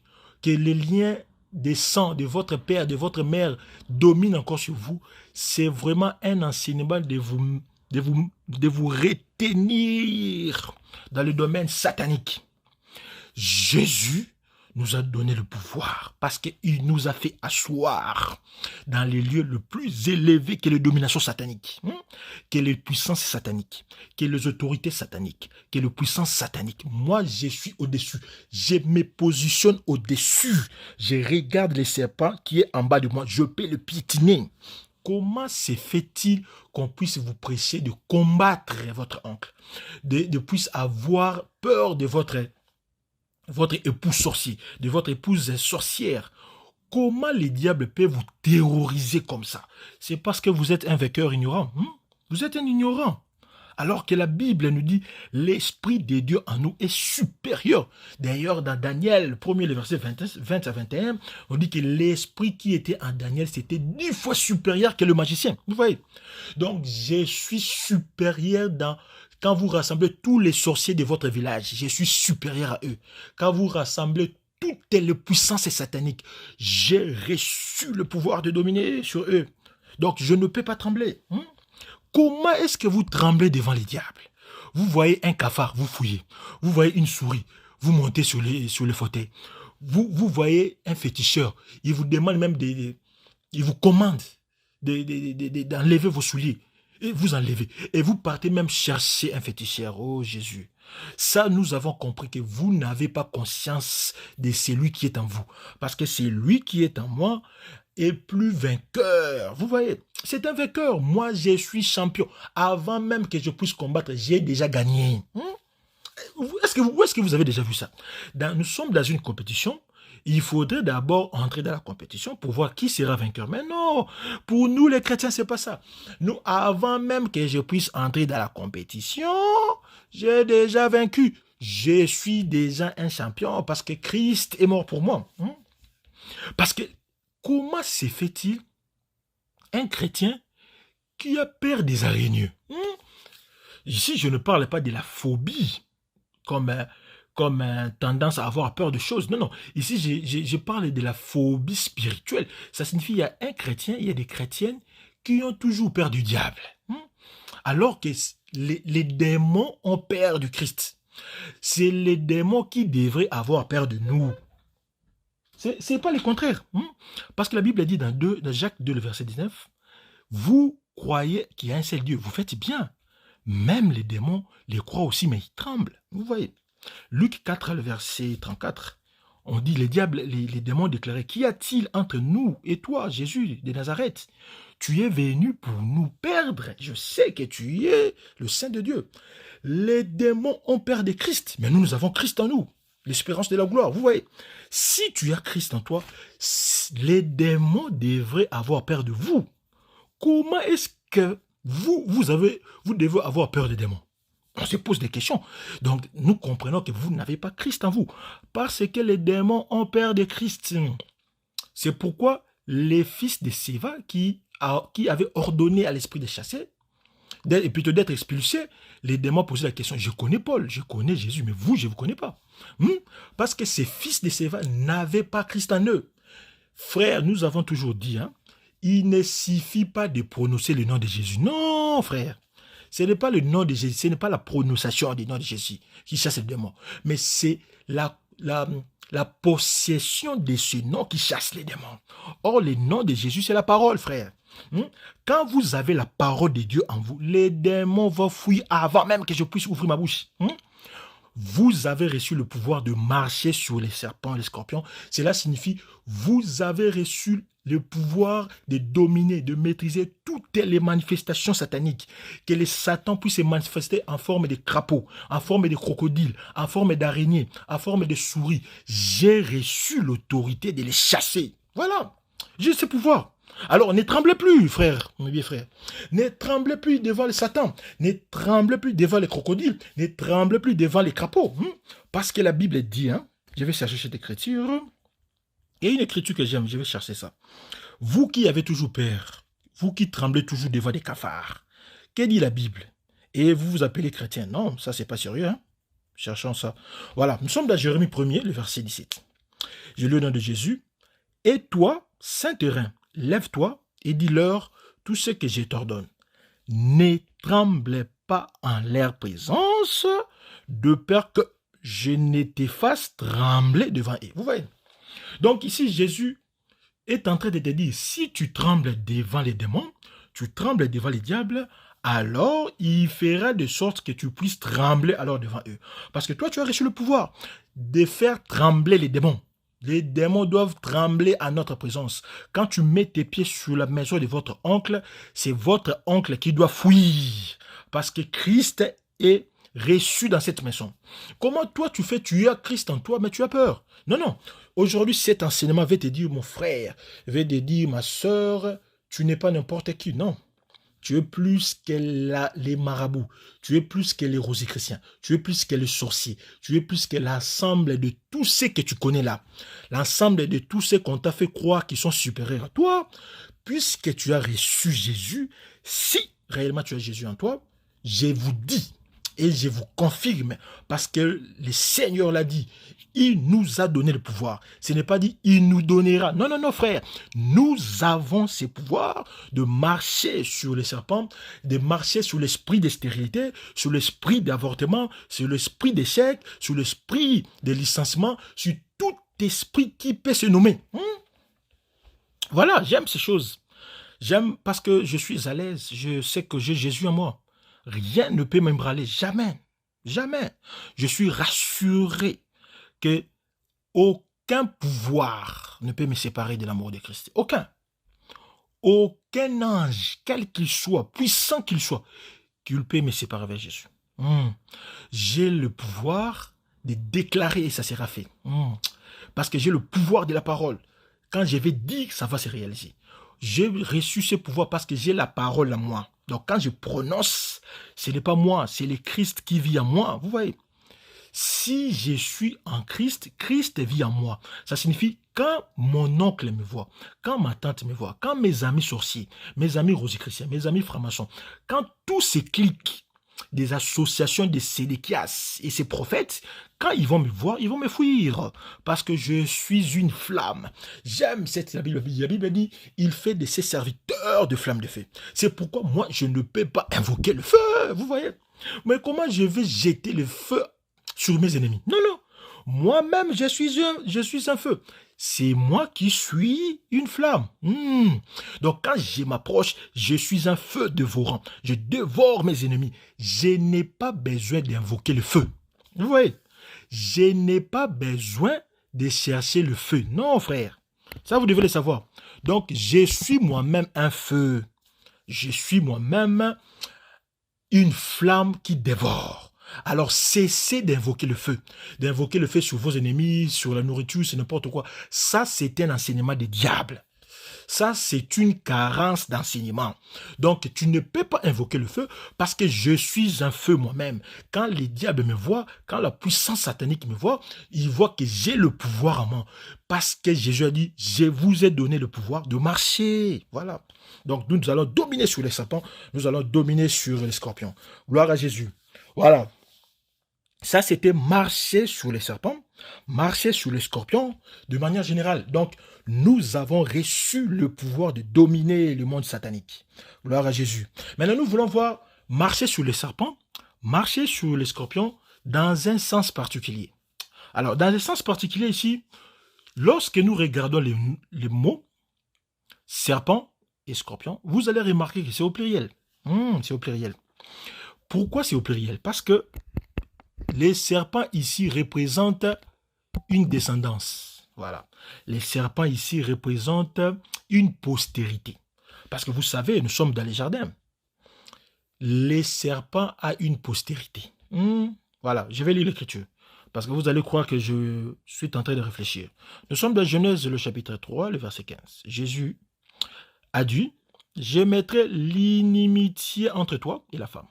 que les liens des sangs de votre père, de votre mère dominent encore sur vous, c'est vraiment un enseignement de vous retenir dans le domaine satanique. Jésus nous a donné le pouvoir parce qu'il nous a fait asseoir dans les lieux les plus élevés que les dominations sataniques, que les puissances sataniques, que les autorités sataniques, que les puissances sataniques. Moi, je suis au-dessus. Je me positionne au-dessus. Je regarde le serpent qui est en bas de moi. Je peux le piétiner. Comment se fait-il qu'on puisse vous prêcher de combattre votre oncle, de puisse avoir peur de votre époux sorcier, de votre épouse sorcière? Comment les diables peuvent vous terroriser comme ça? C'est parce que vous êtes un vainqueur ignorant. Vous êtes un ignorant. Alors que la Bible nous dit, l'Esprit de Dieu en nous est supérieur. D'ailleurs, dans Daniel, le verset 20 à 21, on dit que l'Esprit qui était en Daniel, c'était 10 fois supérieur que le magicien. Vous voyez? Donc, je suis supérieur quand vous rassemblez tous les sorciers de votre village, je suis supérieur à eux. Quand vous rassemblez toutes les puissances sataniques, j'ai reçu le pouvoir de dominer sur eux. Donc, je ne peux pas trembler. Comment est-ce que vous tremblez devant les diables? Vous voyez un cafard, vous fouillez. Vous voyez une souris, vous montez sur le fauteuil. Vous voyez un féticheur, il vous demande même il vous commande d'enlever vos souliers. Et vous enlevez. Et vous partez même chercher un féticheur. Oh Jésus. Ça, nous avons compris que vous n'avez pas conscience de celui qui est en vous. Parce que celui qui est en moi est plus vainqueur. Vous voyez, c'est un vainqueur. Moi, je suis champion. Avant même que je puisse combattre, j'ai déjà gagné. Où est-ce que vous avez déjà vu ça? Nous sommes dans une compétition. Il faudrait d'abord entrer dans la compétition pour voir qui sera vainqueur. Mais non, pour nous les chrétiens, c'est pas ça. Nous, avant même que je puisse entrer dans la compétition, j'ai déjà vaincu. Je suis déjà un champion parce que Christ est mort pour moi. Parce que comment se fait-il un chrétien qui a peur des araignées? Ici, je ne parle pas de la phobie comme tendance à avoir peur de choses. Non, non. Ici, je parle de la phobie spirituelle. Ça signifie qu'il y a un chrétien, il y a des chrétiennes qui ont toujours peur du diable. Alors que les démons ont peur du Christ. C'est les démons qui devraient avoir peur de nous. C'est pas le contraire. Parce que la Bible dit dans Jacques 2, le verset 19, vous croyez qu'il y a un seul Dieu. Vous faites bien. Même les démons les croient aussi, mais ils tremblent. Vous voyez. Luc 4, le verset 34, on dit, les diables, les démons déclaraient, qu'y a-t-il entre nous et toi, Jésus de Nazareth? Tu es venu pour nous perdre. Je sais que tu es le Saint de Dieu. Les démons ont peur de Christ, mais nous avons Christ en nous. L'espérance de la gloire, vous voyez. Si tu as Christ en toi, les démons devraient avoir peur de vous. Comment est-ce que vous devez avoir peur des démons? On se pose des questions. Donc, nous comprenons que vous n'avez pas Christ en vous. Parce que les démons ont peur de Christ. C'est pourquoi les fils de Séva qui avaient ordonné à l'esprit de chasser, et plutôt d'être expulsés, les démons posaient la question, je connais Paul, je connais Jésus, mais vous, je ne vous connais pas. Parce que ces fils de Séva n'avaient pas Christ en eux. Frère, nous avons toujours dit, il ne suffit pas de prononcer le nom de Jésus. Non, frère. Ce n'est pas le nom de Jésus, ce n'est pas la prononciation du nom de Jésus qui chasse les démons, mais c'est la possession de ce nom qui chasse les démons. Or, le nom de Jésus, c'est la parole, frère. Quand vous avez la parole de Dieu en vous, les démons vont fuir avant même que je puisse ouvrir ma bouche. Vous avez reçu le pouvoir de marcher sur les serpents et les scorpions. Cela signifie, vous avez reçu le pouvoir de dominer, de maîtriser toutes les manifestations sataniques. Que les satans puissent se manifester en forme de crapauds, en forme de crocodiles, en forme d'araignées, en forme de souris. J'ai reçu l'autorité de les chasser. Voilà, j'ai ce pouvoir. Alors, ne tremblez plus, frère, mon vieux frère. Ne tremblez plus devant les satans. Ne tremblez plus devant les crocodiles. Ne tremblez plus devant les crapauds. Parce que la Bible dit, je vais chercher cette écriture. Il y a une écriture que j'aime, je vais chercher ça. Vous qui avez toujours peur, vous qui tremblez toujours devant des cafards, que dit la Bible? Et vous vous appelez chrétien? Non, ça c'est pas sérieux. Cherchons ça. Voilà, nous sommes dans Jérémie 1er, le verset 17. Je lis au nom de Jésus. Et toi, Saint-Terrain, lève-toi et dis-leur tout ce que je t'ordonne. Ne tremblez pas en leur présence, de peur que je ne te fasse trembler devant eux. Vous voyez? Donc ici, Jésus est en train de te dire, si tu trembles devant les démons, tu trembles devant les diables, alors il fera de sorte que tu puisses trembler alors devant eux. Parce que toi, tu as reçu le pouvoir de faire trembler les démons. Les démons doivent trembler à notre présence. Quand tu mets tes pieds sur la maison de votre oncle, c'est votre oncle qui doit fuir. Parce que Christ est reçu dans cette maison. Comment toi tu fais? Tu as Christ en toi, mais tu as peur. Non, non. Aujourd'hui, cet enseignement va te dire, mon frère, va te dire, ma soeur, tu n'es pas n'importe qui. Non. Tu es plus que les marabouts, tu es plus que les rosicruciens, tu es plus que les sorciers, tu es plus que l'ensemble de tous ceux que tu connais là, l'ensemble de tous ceux qu'on t'a fait croire qu'ils sont supérieurs à toi, puisque tu as reçu Jésus. Si réellement tu as Jésus en toi, je vous dis et je vous confirme, parce que le Seigneur l'a dit, il nous a donné le pouvoir. Ce n'est pas dit, il nous donnera. Non, non, non, frère. Nous avons ce pouvoir de marcher sur les serpents, de marcher sur l'esprit de stérilité, sur l'esprit d'avortement, sur l'esprit d'échec, sur l'esprit de licenciement, sur tout esprit qui peut se nommer. Voilà, j'aime ces choses. J'aime parce que je suis à l'aise. Je sais que j'ai Jésus en moi. Rien ne peut m'ébranler. Jamais. Jamais. Je suis rassuré que aucun pouvoir ne peut me séparer de l'amour de Christ. Aucun. Aucun ange, quel qu'il soit, puissant qu'il soit, qu'il peut me séparer avec Jésus. J'ai le pouvoir de déclarer et ça sera fait. Parce que j'ai le pouvoir de la parole. Quand je vais dire, ça va se réaliser. J'ai reçu ce pouvoir parce que j'ai la parole en moi. Donc quand je prononce, ce n'est pas moi, c'est le Christ qui vit en moi. Vous voyez? Si je suis en Christ, Christ vit en moi. Ça signifie quand mon oncle me voit, quand ma tante me voit, quand mes amis sorciers, mes amis rosicruciens, mes amis francs-maçons, quand tous ces clics des associations de Sédéchias et ses prophètes, quand ils vont me voir, ils vont me fuir parce que je suis une flamme. J'aime cette la Bible dit, il fait de ses serviteurs de flammes de feu. C'est pourquoi moi, je ne peux pas invoquer le feu, vous voyez. Mais comment je vais jeter le feu sur mes ennemis? Non, non. Moi-même, je suis un feu. C'est moi qui suis une flamme. Donc, quand je m'approche, je suis un feu dévorant. Je dévore mes ennemis. Je n'ai pas besoin d'invoquer le feu. Vous voyez? Je n'ai pas besoin de chercher le feu. Non, frère. Ça, vous devez le savoir. Donc, je suis moi-même un feu. Je suis moi-même une flamme qui dévore. Alors cessez d'invoquer le feu sur vos ennemis, sur la nourriture, c'est n'importe quoi. Ça, c'est un enseignement des diables. Ça, c'est une carence d'enseignement. Donc, tu ne peux pas invoquer le feu parce que je suis un feu moi-même. Quand les diables me voient, quand la puissance satanique me voit, ils voient que j'ai le pouvoir en moi. Parce que Jésus a dit, je vous ai donné le pouvoir de marcher. Voilà. Donc, nous allons dominer sur les serpents, nous allons dominer sur les scorpions. Gloire à Jésus. Voilà. Ça, c'était marcher sur les serpents, marcher sur les scorpions, de manière générale. Donc, nous avons reçu le pouvoir de dominer le monde satanique. Gloire à Jésus. Maintenant, nous voulons voir marcher sur les serpents, marcher sur les scorpions dans un sens particulier. Alors, dans un sens particulier ici, lorsque nous regardons les mots serpent et scorpion, vous allez remarquer que c'est au pluriel. C'est au pluriel. Pourquoi c'est au pluriel? Parce que les serpents ici représentent une descendance. Voilà. Les serpents ici représentent une postérité. Parce que vous savez, nous sommes dans les jardins. Les serpents ont une postérité. Voilà, je vais lire l'écriture. Parce que vous allez croire que je suis en train de réfléchir. Nous sommes dans Genèse, le chapitre 3, le verset 15. Jésus a dit, je mettrai l'inimitié entre toi et la femme,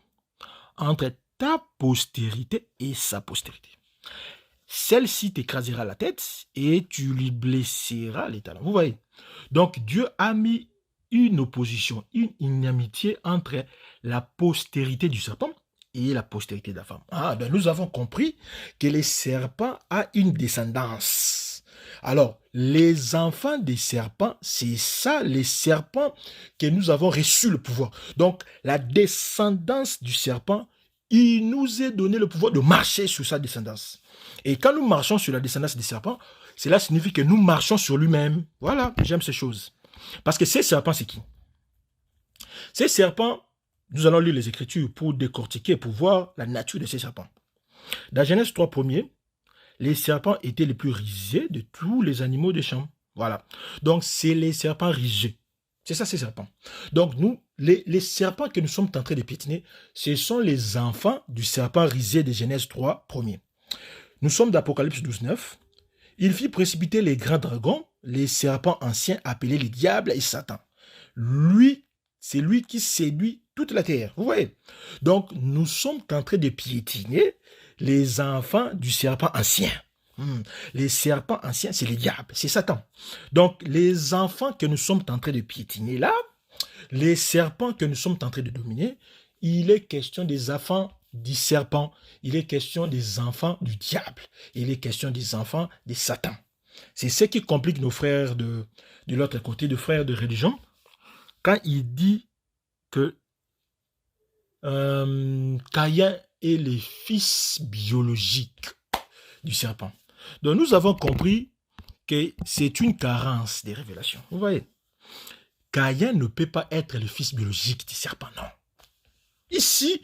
entre ta postérité et sa postérité. Celle-ci t'écrasera la tête et tu lui blesseras les talons. Vous voyez? Donc, Dieu a mis une opposition, une inimitié entre la postérité du serpent et la postérité de la femme. Ben nous avons compris que les serpents ont une descendance. Alors, les enfants des serpents, c'est ça, les serpents que nous avons reçu le pouvoir. Donc, la descendance du serpent il nous est donné le pouvoir de marcher sur sa descendance. Et quand nous marchons sur la descendance des serpents, cela signifie que nous marchons sur lui-même. Voilà, j'aime ces choses. Parce que ces serpents, c'est qui? Ces serpents, nous allons lire les Écritures pour décortiquer, pour voir la nature de ces serpents. Dans Genèse 3 premiers, les serpents étaient les plus rusés de tous les animaux des champs. Voilà. Donc, c'est les serpents rusés. C'est ça, ces serpents. Donc, nous, les serpents que nous sommes en train de piétiner, ce sont les enfants du serpent rusé de Genèse 3 premiers. Nous sommes d'Apocalypse 12, 9. Il fit précipiter les grands dragons, les serpents anciens appelés les diables et Satan. Lui, c'est lui qui séduit toute la terre. Vous voyez? Donc, nous sommes en train de piétiner les enfants du serpent ancien. Les serpents anciens, c'est les diables, c'est Satan. Donc, les enfants que nous sommes en train de piétiner là, les serpents que nous sommes en train de dominer, il est question des enfants du serpent, il est question des enfants du diable, il est question des enfants de Satan. C'est ce qui complique nos frères de l'autre côté, de frères de religion, quand il dit que Caïn est le fils biologique du serpent. Donc nous avons compris que c'est une carence des révélations. Vous voyez, Caïn ne peut pas être le fils biologique du serpent, non. Ici,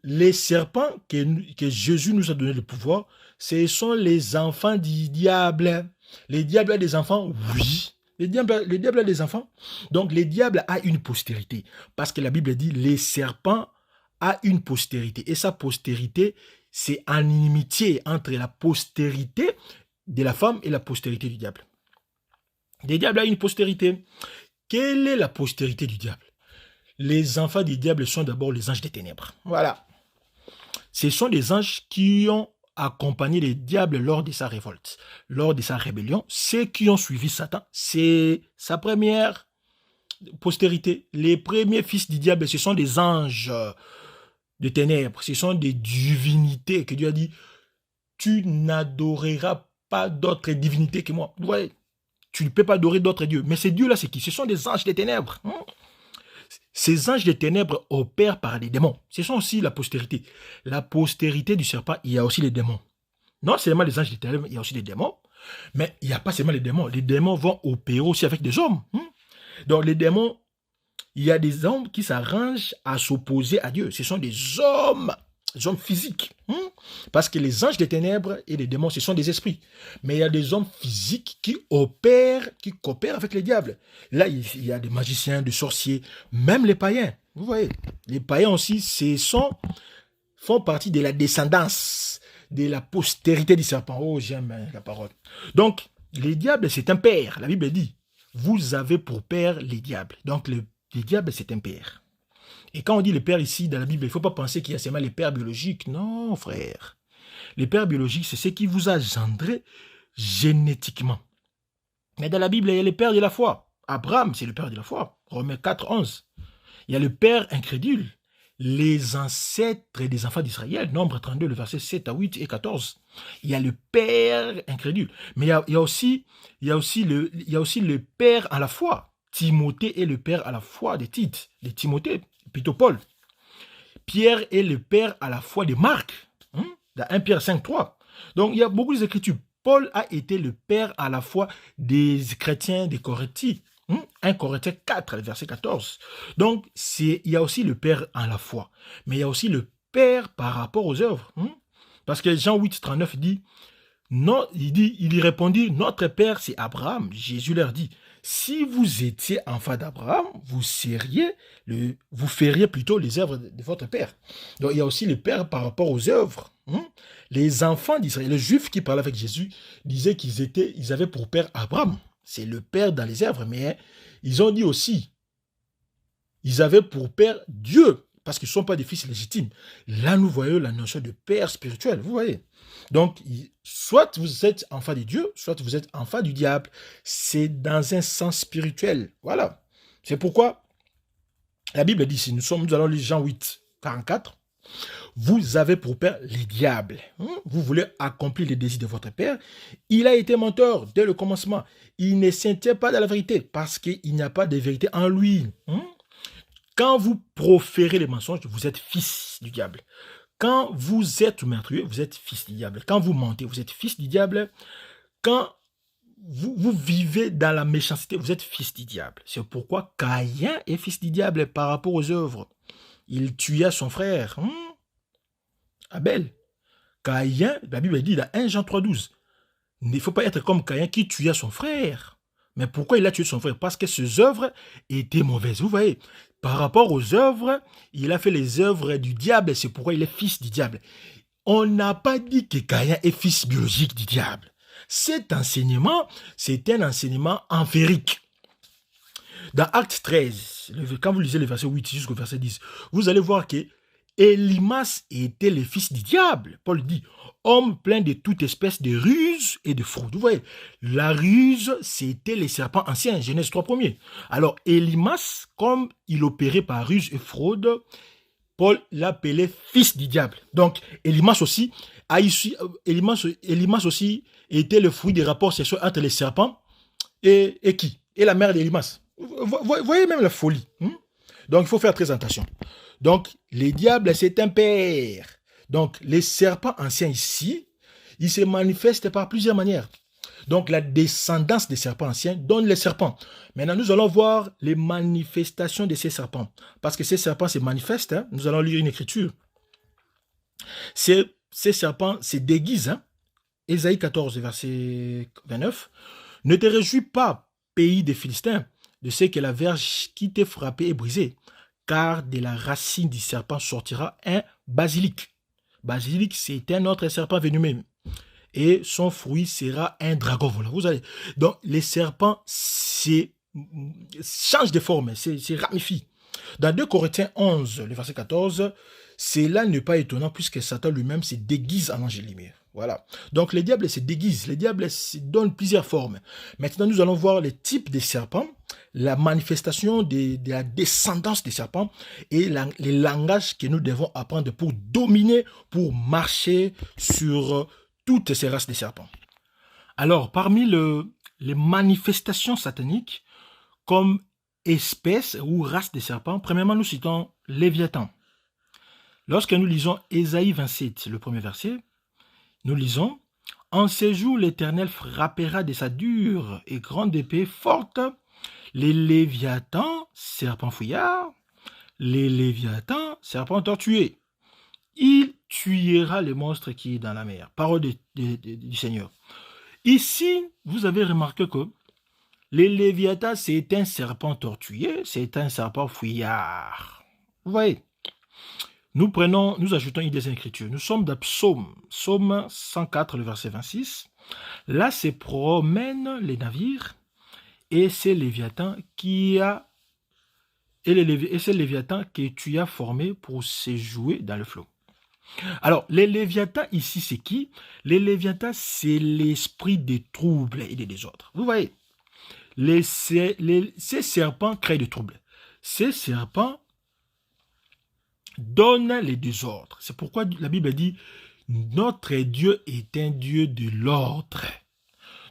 les serpents que Jésus nous a donné le pouvoir, ce sont les enfants du diable. Les diables ont des enfants, oui. Les diables ont des enfants. Donc, les diables ont une postérité. Parce que la Bible dit, les serpents ont une postérité. Et sa postérité, c'est en inimitié entre la postérité de la femme et la postérité du diable. Les diables ont une postérité. Quelle est la postérité du diable? Les enfants du diable sont d'abord les anges des ténèbres. Voilà. Ce sont des anges qui ont accompagné les diables lors de sa révolte, lors de sa rébellion. Ceux qui ont suivi Satan, c'est sa première postérité. Les premiers fils du diable, ce sont des anges de ténèbres. Ce sont des divinités que Dieu a dit, tu n'adoreras pas d'autres divinités que moi. Ouais, tu ne peux pas adorer d'autres dieux. Mais ces dieux-là, c'est qui? Ce sont des anges des ténèbres. Ces anges des ténèbres opèrent par des démons. Ce sont aussi la postérité. La postérité du serpent, il y a aussi les démons. Non seulement les anges des ténèbres, il y a aussi les démons. Mais il n'y a pas seulement les démons. Les démons vont opérer aussi avec des hommes. Donc les démons, il y a des hommes qui s'arrangent à s'opposer à Dieu. Ce sont des hommes physiques. Parce que les anges des ténèbres et les démons, ce sont des esprits. Mais il y a des hommes physiques qui coopèrent avec les diables. Là, il y a des magiciens, des sorciers, même les païens. Vous voyez, les païens aussi, font partie de la descendance, de la postérité du serpent. Oh, j'aime la parole. Donc, les diables, c'est un père. La Bible dit, vous avez pour père les diables. Donc, les diables, c'est un père. Et quand on dit le père ici, dans la Bible, il ne faut pas penser qu'il y a seulement les pères biologiques. Non, frère. Les pères biologiques, c'est ce qui vous a engendré génétiquement. Mais dans la Bible, il y a les pères de la foi. Abraham, c'est le père de la foi. Romains 4, 11. Il y a le père incrédule. Les ancêtres des enfants d'Israël, Nombre 32, le verset 7 à 8 et 14. Il y a le père incrédule. Mais il y a aussi le père à la foi. Timothée est le père à la foi de Tite, de Timothée, plutôt Paul. Pierre est le père à la foi de Marc, dans 1 Pierre 5, 3. Donc, il y a beaucoup d'écritures. Paul a été le père à la foi des chrétiens des Corinthiens. 1 Corinthiens 4, verset 14. Donc, il y a aussi le père à la foi. Mais il y a aussi le père par rapport aux œuvres. Parce que Jean 8, 39 dit, non, il y répondit, notre père c'est Abraham. Jésus leur dit, si vous étiez enfant d'Abraham, vous feriez plutôt les œuvres de votre père. Donc il y a aussi le père par rapport aux œuvres. Les enfants d'Israël, les juifs qui parlaient avec Jésus, disaient qu'ils avaient pour père Abraham. C'est le père dans les œuvres, mais ils ont dit aussi, ils avaient pour père Dieu, parce qu'ils ne sont pas des fils légitimes. Là, nous voyons la notion de père spirituel, vous voyez. Donc, soit vous êtes enfant de Dieu, soit vous êtes enfant du diable. C'est dans un sens spirituel. Voilà. C'est pourquoi la Bible dit, si nous allons lire Jean 8, 44, vous avez pour père les diables. Vous voulez accomplir les désirs de votre père. Il a été menteur dès le commencement. Il ne s'intéresse pas dans la vérité parce qu'il n'y a pas de vérité en lui. Quand vous proférez les mensonges, vous êtes fils du diable. quand vous êtes meurtrier, vous êtes fils du diable. Quand vous mentez, vous êtes fils du diable. Quand vous vivez dans la méchanceté, vous êtes fils du diable. C'est pourquoi Caïn est fils du diable par rapport aux œuvres. Il tua son frère, Abel. Caïn, la Bible dit dans 1 Jean 3,12, il ne faut pas être comme Caïn qui tua son frère. Mais pourquoi il a tué son frère? Parce que ses œuvres étaient mauvaises. Vous voyez, par rapport aux œuvres, il a fait les œuvres du diable, c'est pourquoi il est fils du diable. On n'a pas dit que Caïn est fils biologique du diable. Cet enseignement, c'est un enseignement empirique. Dans Acte 13, quand vous lisez le verset 8 jusqu'au verset 10, vous allez voir que Élimas était le fils du diable. Paul dit, homme plein de toute espèce de ruse et de fraude. Vous voyez, la ruse, c'était les serpents anciens, Genèse 3 premiers. Alors, Élimas, comme il opérait par ruse et fraude, Paul l'appelait fils du diable. Donc, Élimas aussi était le fruit des rapports sexuels entre les serpents et qui? Et la mère d'Élimas. Vous voyez même la folie. Donc, il faut faire très attention. Donc, les diables, c'est un père. Donc, les serpents anciens ici, ils se manifestent par plusieurs manières. Donc, la descendance des serpents anciens donne les serpents. Maintenant, nous allons voir les manifestations de ces serpents. Parce que ces serpents se manifestent. Nous allons lire une écriture. Ces serpents se déguisent. Ésaïe 14, verset 29. Ne te réjouis pas, pays des Philistins, de ce que la verge qui t'est frappée est brisée, car de la racine du serpent sortira un basilic. Basilic, c'est un autre serpent venimeux. Et son fruit sera un dragon. Voilà, vous allez. Donc, les serpents changent de forme, c'est ramifie. Dans 2 Corinthiens 11, le verset 14, cela n'est pas étonnant puisque Satan lui-même se déguise en ange de lumière. Voilà. Donc, les diables se déguisent. Les diables se donnent plusieurs formes. Maintenant, nous allons voir les types des serpents, la manifestation de la descendance des serpents et les langages que nous devons apprendre pour dominer, pour marcher sur toutes ces races de serpents. Alors, parmi les manifestations sataniques, comme espèce ou race de serpents, premièrement, nous citons Léviathan. Lorsque nous lisons Ésaïe 27, le premier verset, nous lisons « En ces jours, l'Éternel frappera de sa dure et grande épée forte les Léviathans, serpents fouillards, les Léviathans, serpents tortués. Il tuera le monstre qui est dans la mer. » Parole du Seigneur. Ici, vous avez remarqué que les Léviathans, c'est un serpent tortué, c'est un serpent fouillard. Vous voyez? Nous ajoutons une deuxième écriture. Nous sommes dans Psaume 104, le verset 26. Là, se promènent les navires et c'est Léviathan c'est Léviathan que tu as formé pour se jouer dans le flot. Alors, les Léviathans ici, c'est qui? Les Léviathans, c'est l'esprit des troubles et des désordres. Vous voyez? Ces serpents créent des troubles. Ces serpents donnent les désordres. C'est pourquoi la Bible dit notre Dieu est un Dieu de l'ordre.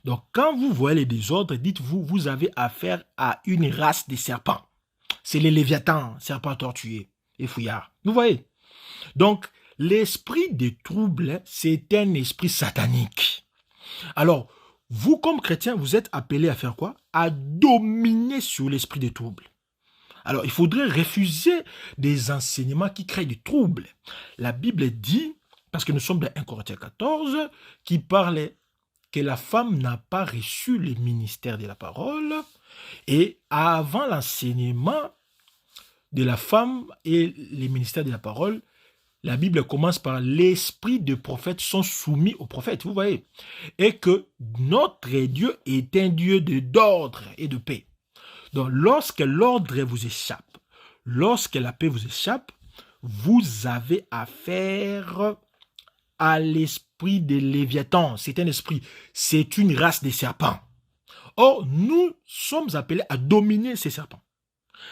Donc, quand vous voyez les désordres, dites-vous, vous avez affaire à une race de serpents. C'est les Léviathans, serpents tortués et fouillards. Vous voyez? Donc, l'esprit des troubles, c'est un esprit satanique. Alors, vous, comme chrétien, vous êtes appelés à faire quoi? À dominer sur l'esprit des troubles. Alors, il faudrait refuser des enseignements qui créent des troubles. La Bible dit, parce que nous sommes dans 1 Corinthiens 14, qui parle que la femme n'a pas reçu le ministère de la parole, et avant l'enseignement de la femme et le ministère de la parole, la Bible commence par l'esprit des prophètes sont soumis aux prophètes, vous voyez, et que notre Dieu est un Dieu d'ordre et de paix. Donc, lorsque l'ordre vous échappe, lorsque la paix vous échappe, vous avez affaire à l'esprit des Léviathans. C'est un esprit, c'est une race de serpents. Or, nous sommes appelés à dominer ces serpents,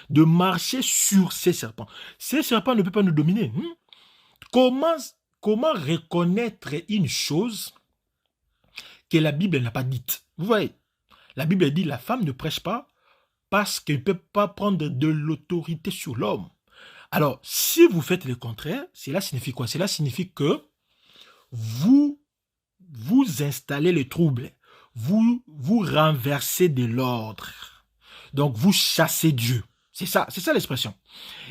de marcher sur ces serpents. Ces serpents ne peuvent pas nous dominer. Comment reconnaître une chose que la Bible n'a pas dite? Vous voyez, la Bible dit la femme ne prêche pas parce qu'elle ne peut pas prendre de l'autorité sur l'homme. Alors, si vous faites le contraire, cela signifie quoi? Cela signifie que vous installez le trouble, vous renversez de l'ordre. Donc, vous chassez Dieu. C'est ça l'expression.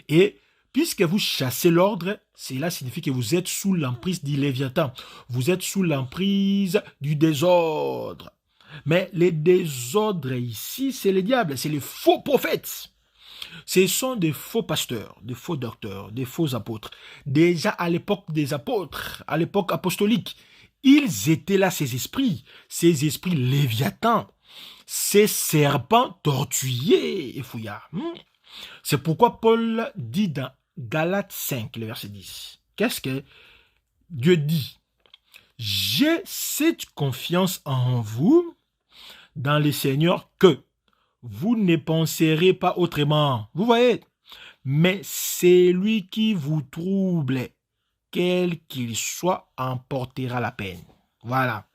Et puisque vous chassez l'ordre, cela signifie que vous êtes sous l'emprise du Léviathan. Vous êtes sous l'emprise du désordre. Mais les désordres ici, c'est le diable, c'est les faux prophètes. Ce sont des faux pasteurs, des faux docteurs, des faux apôtres. Déjà à l'époque des apôtres, à l'époque apostolique, ils étaient là, ces esprits léviathans, ces serpents tortués et fouillards. C'est pourquoi Paul dit dans Galates 5, le verset 10, qu'est-ce que Dieu dit? J'ai cette confiance en vous, dans le Seigneur, que vous ne penserez pas autrement. Vous voyez? Mais c'est lui qui vous trouble, quel qu'il soit, en portera la peine. Voilà.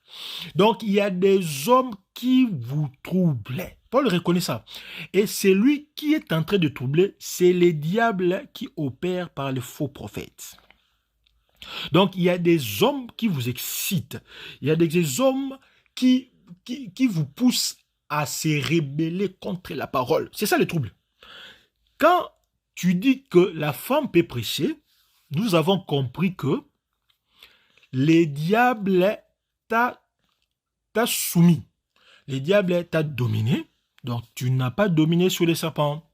Donc, il y a des hommes qui vous troublent. Paul reconnaît ça. Et c'est lui qui est en train de troubler, c'est le diable qui opère par les faux prophètes. Donc, il y a des hommes qui vous excitent. Il y a des hommes qui vous poussent à se rebeller contre la parole. C'est ça le trouble. Quand tu dis que la femme peut prêcher, nous avons compris que le diable t'a soumis. Le diable t'a dominé. Donc, tu n'as pas dominé sur les serpents.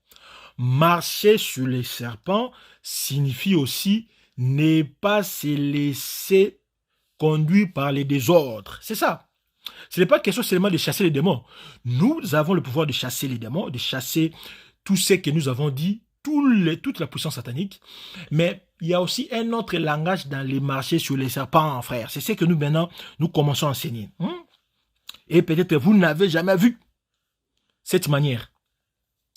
Marcher sur les serpents signifie aussi ne pas se laisser conduire par les désordres. C'est ça. Ce n'est pas question seulement de chasser les démons. Nous avons le pouvoir de chasser les démons, de chasser tout ce que nous avons dit, toute la puissance satanique. Mais il y a aussi un autre langage dans les marchés sur les serpents, frère. C'est ce que nous, maintenant, nous commençons à enseigner. Et peut-être vous n'avez jamais vu cette manière.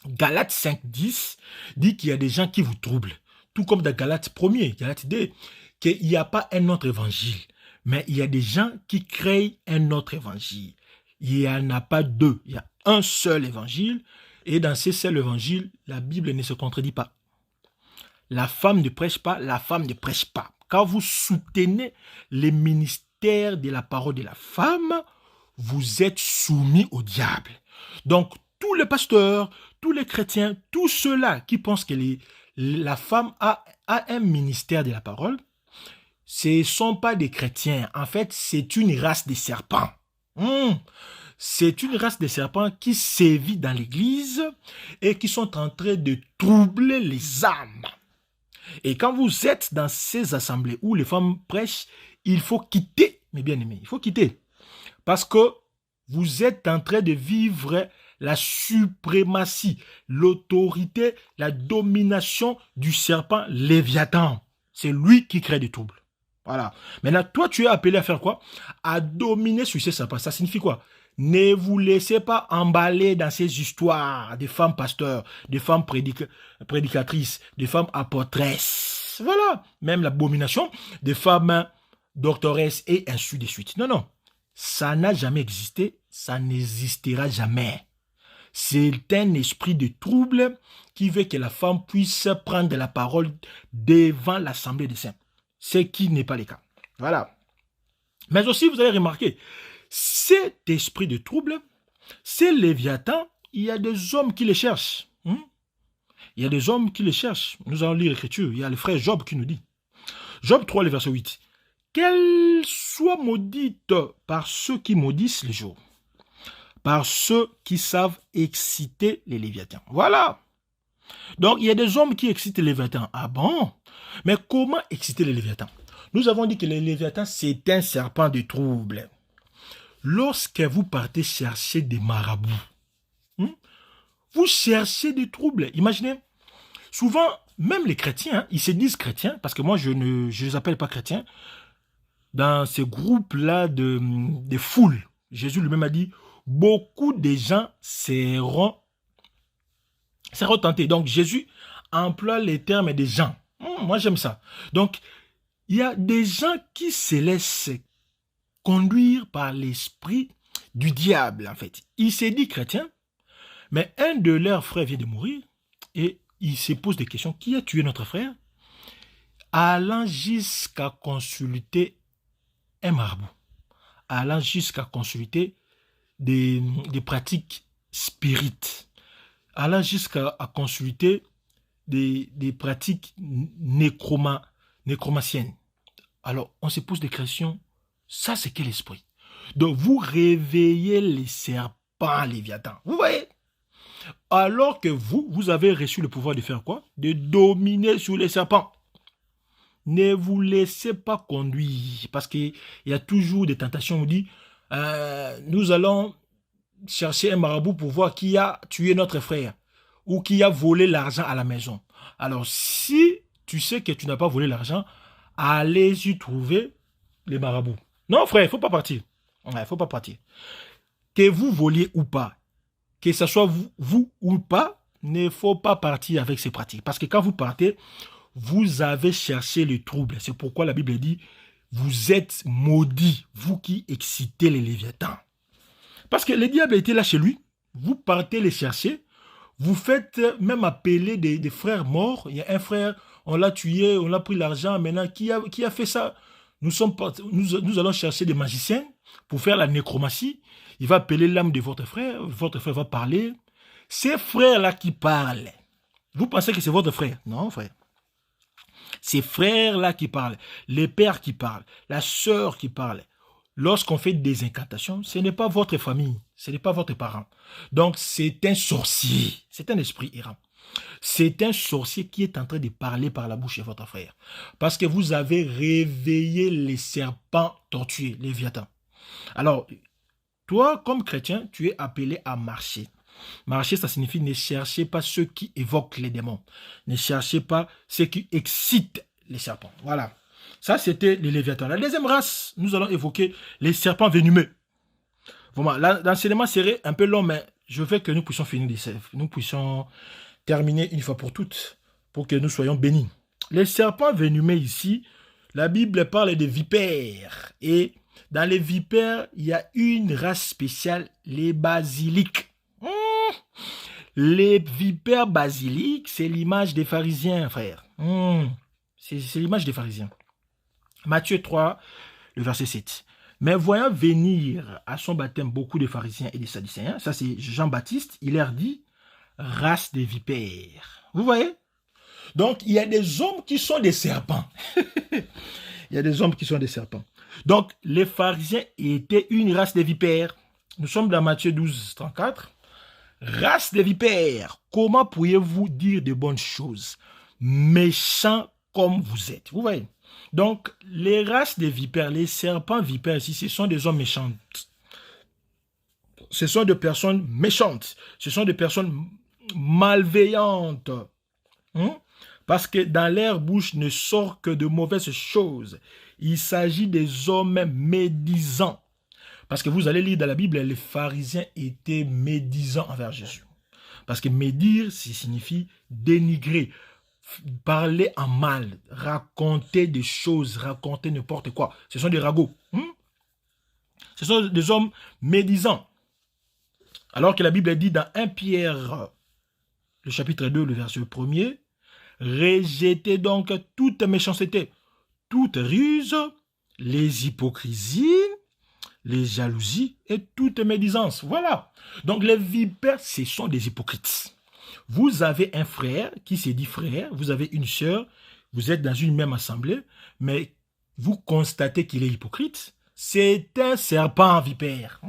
Galates 5, 10 dit qu'il y a des gens qui vous troublent. Tout comme dans Galates 1er, Galates 2, qu'il n'y a pas un autre évangile. Mais il y a des gens qui créent un autre évangile. Il n'y en a pas deux. Il y a un seul évangile. Et dans ce seul évangile, la Bible ne se contredit pas. La femme ne prêche pas, la femme ne prêche pas. Quand vous soutenez les ministères de la parole de la femme, vous êtes soumis au diable. Donc, tous les pasteurs, tous les chrétiens, tous ceux-là qui pensent que la femme a un ministère de la parole, ce ne sont pas des chrétiens. En fait, c'est une race de serpents. C'est une race de serpents qui sévit dans l'église et qui sont en train de troubler les âmes. Et quand vous êtes dans ces assemblées où les femmes prêchent, il faut quitter, mes bien-aimés, il faut quitter. Parce que vous êtes en train de vivre la suprématie, l'autorité, la domination du serpent Léviathan. C'est lui qui crée des troubles. Voilà. Maintenant, toi, tu es appelé à faire quoi? À dominer sur ces serpents. Ça signifie quoi? Ne vous laissez pas emballer dans ces histoires des femmes pasteurs, des femmes prédicatrices, des femmes apôtresses. Voilà. Même l'abomination des femmes doctoresses et ainsi de suite. Non, non. Ça n'a jamais existé. Ça n'existera jamais. C'est un esprit de trouble qui veut que la femme puisse prendre la parole devant l'assemblée des saints. Ce qui n'est pas le cas. Voilà. Mais aussi, vous allez remarquer, cet esprit de trouble, ces Léviathans, il y a des hommes qui les cherchent. Il y a des hommes qui les cherchent. Nous allons lire l'écriture. Il y a le frère Job qui nous dit. Job 3, le verset 8. Qu'elle soit maudite par ceux qui maudissent les jours, par ceux qui savent exciter les Léviathans. Voilà. Donc, il y a des hommes qui excitent les Léviathans. Ah bon? Mais comment exciter les Léviathans? Nous avons dit que les Léviathans, c'est un serpent de trouble. Lorsque vous partez chercher des marabouts, vous cherchez des troubles. Imaginez, souvent, même les chrétiens, ils se disent chrétiens, parce que moi, je ne les appelle pas chrétiens, dans ces groupes-là de foules. Jésus lui-même a dit, beaucoup de gens seront tentés. Donc, Jésus emploie les termes des gens. Moi, j'aime ça. Donc, il y a des gens qui se laissent conduire par l'esprit du diable, en fait. Il s'est dit chrétien, mais un de leurs frères vient de mourir et il se pose des questions. Qui a tué notre frère? Allant jusqu'à consulter un marabout. Allant jusqu'à consulter des pratiques spirites. Allant jusqu'à consulter des pratiques nécromanciennes. Alors, on se pose des questions. Ça, c'est quel esprit? Donc, vous réveillez les serpents, Léviathan. Vous voyez? Alors que vous avez reçu le pouvoir de faire quoi? De dominer sur les serpents. Ne vous laissez pas conduire. Parce qu'il y a toujours des tentations. On dit, nous allons chercher un marabout pour voir qui a tué notre frère. Ou qui a volé l'argent à la maison. Alors, si tu sais que tu n'as pas volé l'argent, allez-y trouver les marabouts. Non, frère, il ne faut pas partir. Il ne faut pas partir. Que vous voliez ou pas, que ce soit vous ou pas, il ne faut pas partir avec ces pratiques. Parce que quand vous partez, vous avez cherché le trouble. C'est pourquoi la Bible dit, vous êtes maudits, vous qui excitez les Léviathans. Parce que le diable était là chez lui, vous partez les chercher, vous faites même appeler des frères morts. Il y a un frère, on l'a tué, on a pris l'argent. Maintenant, qui a fait ça? Nous allons chercher des magiciens pour faire la nécromancie. Il va appeler l'âme de votre frère va parler. Ces frères-là qui parlent, vous pensez que c'est votre frère? Non, frère. Ces frères-là qui parlent, les pères qui parlent, la sœur qui parle. Lorsqu'on fait des incantations, ce n'est pas votre famille, ce n'est pas votre parent. Donc, c'est un sorcier, c'est un esprit errant. C'est un sorcier qui est en train de parler par la bouche de votre frère. Parce que vous avez réveillé les serpents tortués, les Léviathans. Alors, toi, comme chrétien, tu es appelé à marcher. Marcher, ça signifie ne cherchez pas ceux qui évoquent les démons. Ne cherchez pas ceux qui excitent les serpents. Voilà. Ça, c'était les Léviathans. La deuxième race, nous allons évoquer les serpents venimeux. Voilà, l'enseignement serait un peu long, mais je veux que nous puissions finir nous puissions terminer une fois pour toutes, pour que nous soyons bénis. Les serpents venimeux ici, la Bible parle de vipères. Et dans les vipères, il y a une race spéciale, les basiliques. Les vipères basiliques, c'est l'image des pharisiens, frère. C'est l'image des pharisiens. Matthieu 3, le verset 7. Mais voyant venir à son baptême beaucoup de pharisiens et de sadducéens, ça c'est Jean-Baptiste, il leur dit, race des vipères. Vous voyez? Donc, il y a des hommes qui sont des serpents. Il y a des hommes qui sont des serpents. Donc, les pharisiens étaient une race de vipères. Nous sommes dans Matthieu 12, 34. Race de vipères, comment pourriez-vous dire de bonnes choses, méchants comme vous êtes? Vous voyez? Donc, les races de vipères, les serpents vipères ici, ce sont des hommes méchants. Ce sont des personnes méchantes. Ce sont des personnes malveillantes. Parce que dans leur bouche ne sort que de mauvaises choses. Il s'agit des hommes médisants. Parce que vous allez lire dans la Bible, les pharisiens étaient médisants envers Jésus. Parce que médire, ça signifie dénigrer, parler en mal, raconter des choses, raconter n'importe quoi. Ce sont des ragots. Ce sont des hommes médisants. Alors que la Bible dit dans 1 Pierre, le chapitre 2, le verset 1er, rejetez donc toute méchanceté, toute ruse, les hypocrisies, les jalousies et toute médisance. Voilà. Donc les vipères, ce sont des hypocrites. Vous avez un frère qui se dit frère, vous avez une sœur, vous êtes dans une même assemblée, mais vous constatez qu'il est hypocrite. C'est un serpent vipère.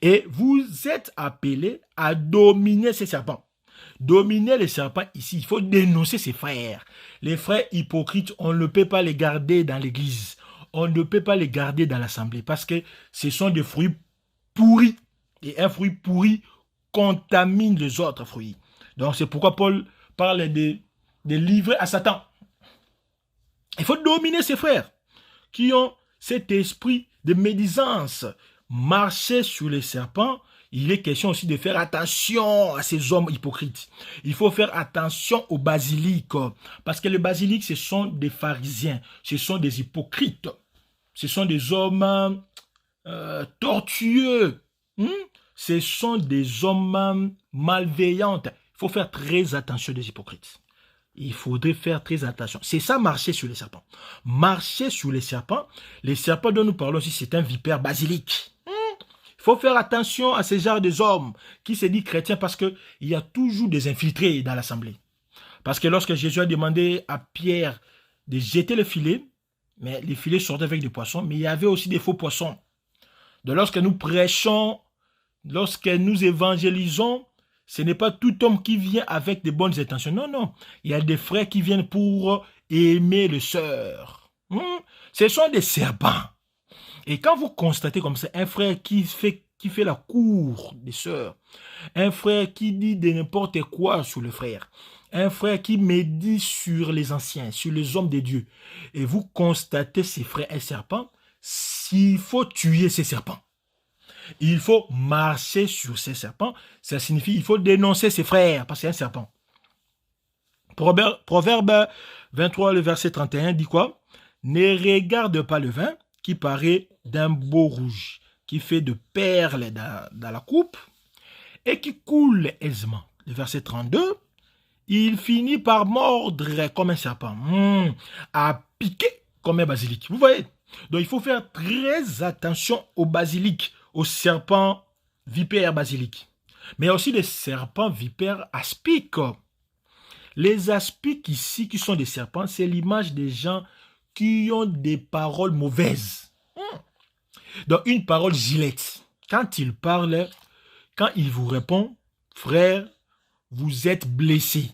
Et vous êtes appelé à dominer ces serpents. Dominer les serpents ici, il faut dénoncer ses frères. Les frères hypocrites, on ne peut pas les garder dans l'église. On ne peut pas les garder dans l'assemblée parce que ce sont des fruits pourris. Et un fruit pourri contamine les autres fruits. Donc c'est pourquoi Paul parle de livrer à Satan. Il faut dominer ses frères qui ont cet esprit de médisance. Marcher sur les serpents, il est question aussi de faire attention à ces hommes hypocrites. Il faut faire attention aux basiliques. Parce que les basiliques, ce sont des pharisiens. Ce sont des hypocrites. Ce sont des hommes tortueux. Ce sont des hommes malveillants. Il faut faire très attention des hypocrites. Il faudrait faire très attention. C'est ça, marcher sur les serpents. Marcher sur les serpents dont nous parlons ici, c'est un vipère basilic. Il faut faire attention à ces genres d'hommes qui se disent chrétiens parce qu'il y a toujours des infiltrés dans l'assemblée. Parce que lorsque Jésus a demandé à Pierre de jeter le filet, mais les filets sortaient avec des poissons, mais il y avait aussi des faux poissons. Donc lorsque nous prêchons, lorsque nous évangélisons, ce n'est pas tout homme qui vient avec de bonnes intentions. Non, non. Il y a des frères qui viennent pour aimer les sœurs. Ce sont des serpents. Et quand vous constatez comme ça, un frère qui fait la cour des sœurs, un frère qui dit de n'importe quoi sur le frère, un frère qui médit sur les anciens, sur les hommes de Dieu, et vous constatez ces frères un serpent, s'il faut tuer ces serpents. Il faut marcher sur ces serpents. Ça signifie qu'il faut dénoncer ses frères, parce que c'est un serpent. Proverbe 23, le verset 31 dit quoi? Ne regarde pas le vin qui paraît d'un beau rouge, qui fait de perles dans la coupe et qui coule aisément. Le verset 32, il finit par mordre comme un serpent, à piquer comme un basilic. Vous voyez? Donc il faut faire très attention aux basiliques, aux serpents vipères basiliques. Mais il y a aussi des serpents vipères aspics. Les aspics ici, qui sont des serpents, c'est l'image des gens qui ont des paroles mauvaises. Donc une parole gilette. Quand il parle, quand il vous répond, frère, vous êtes blessé.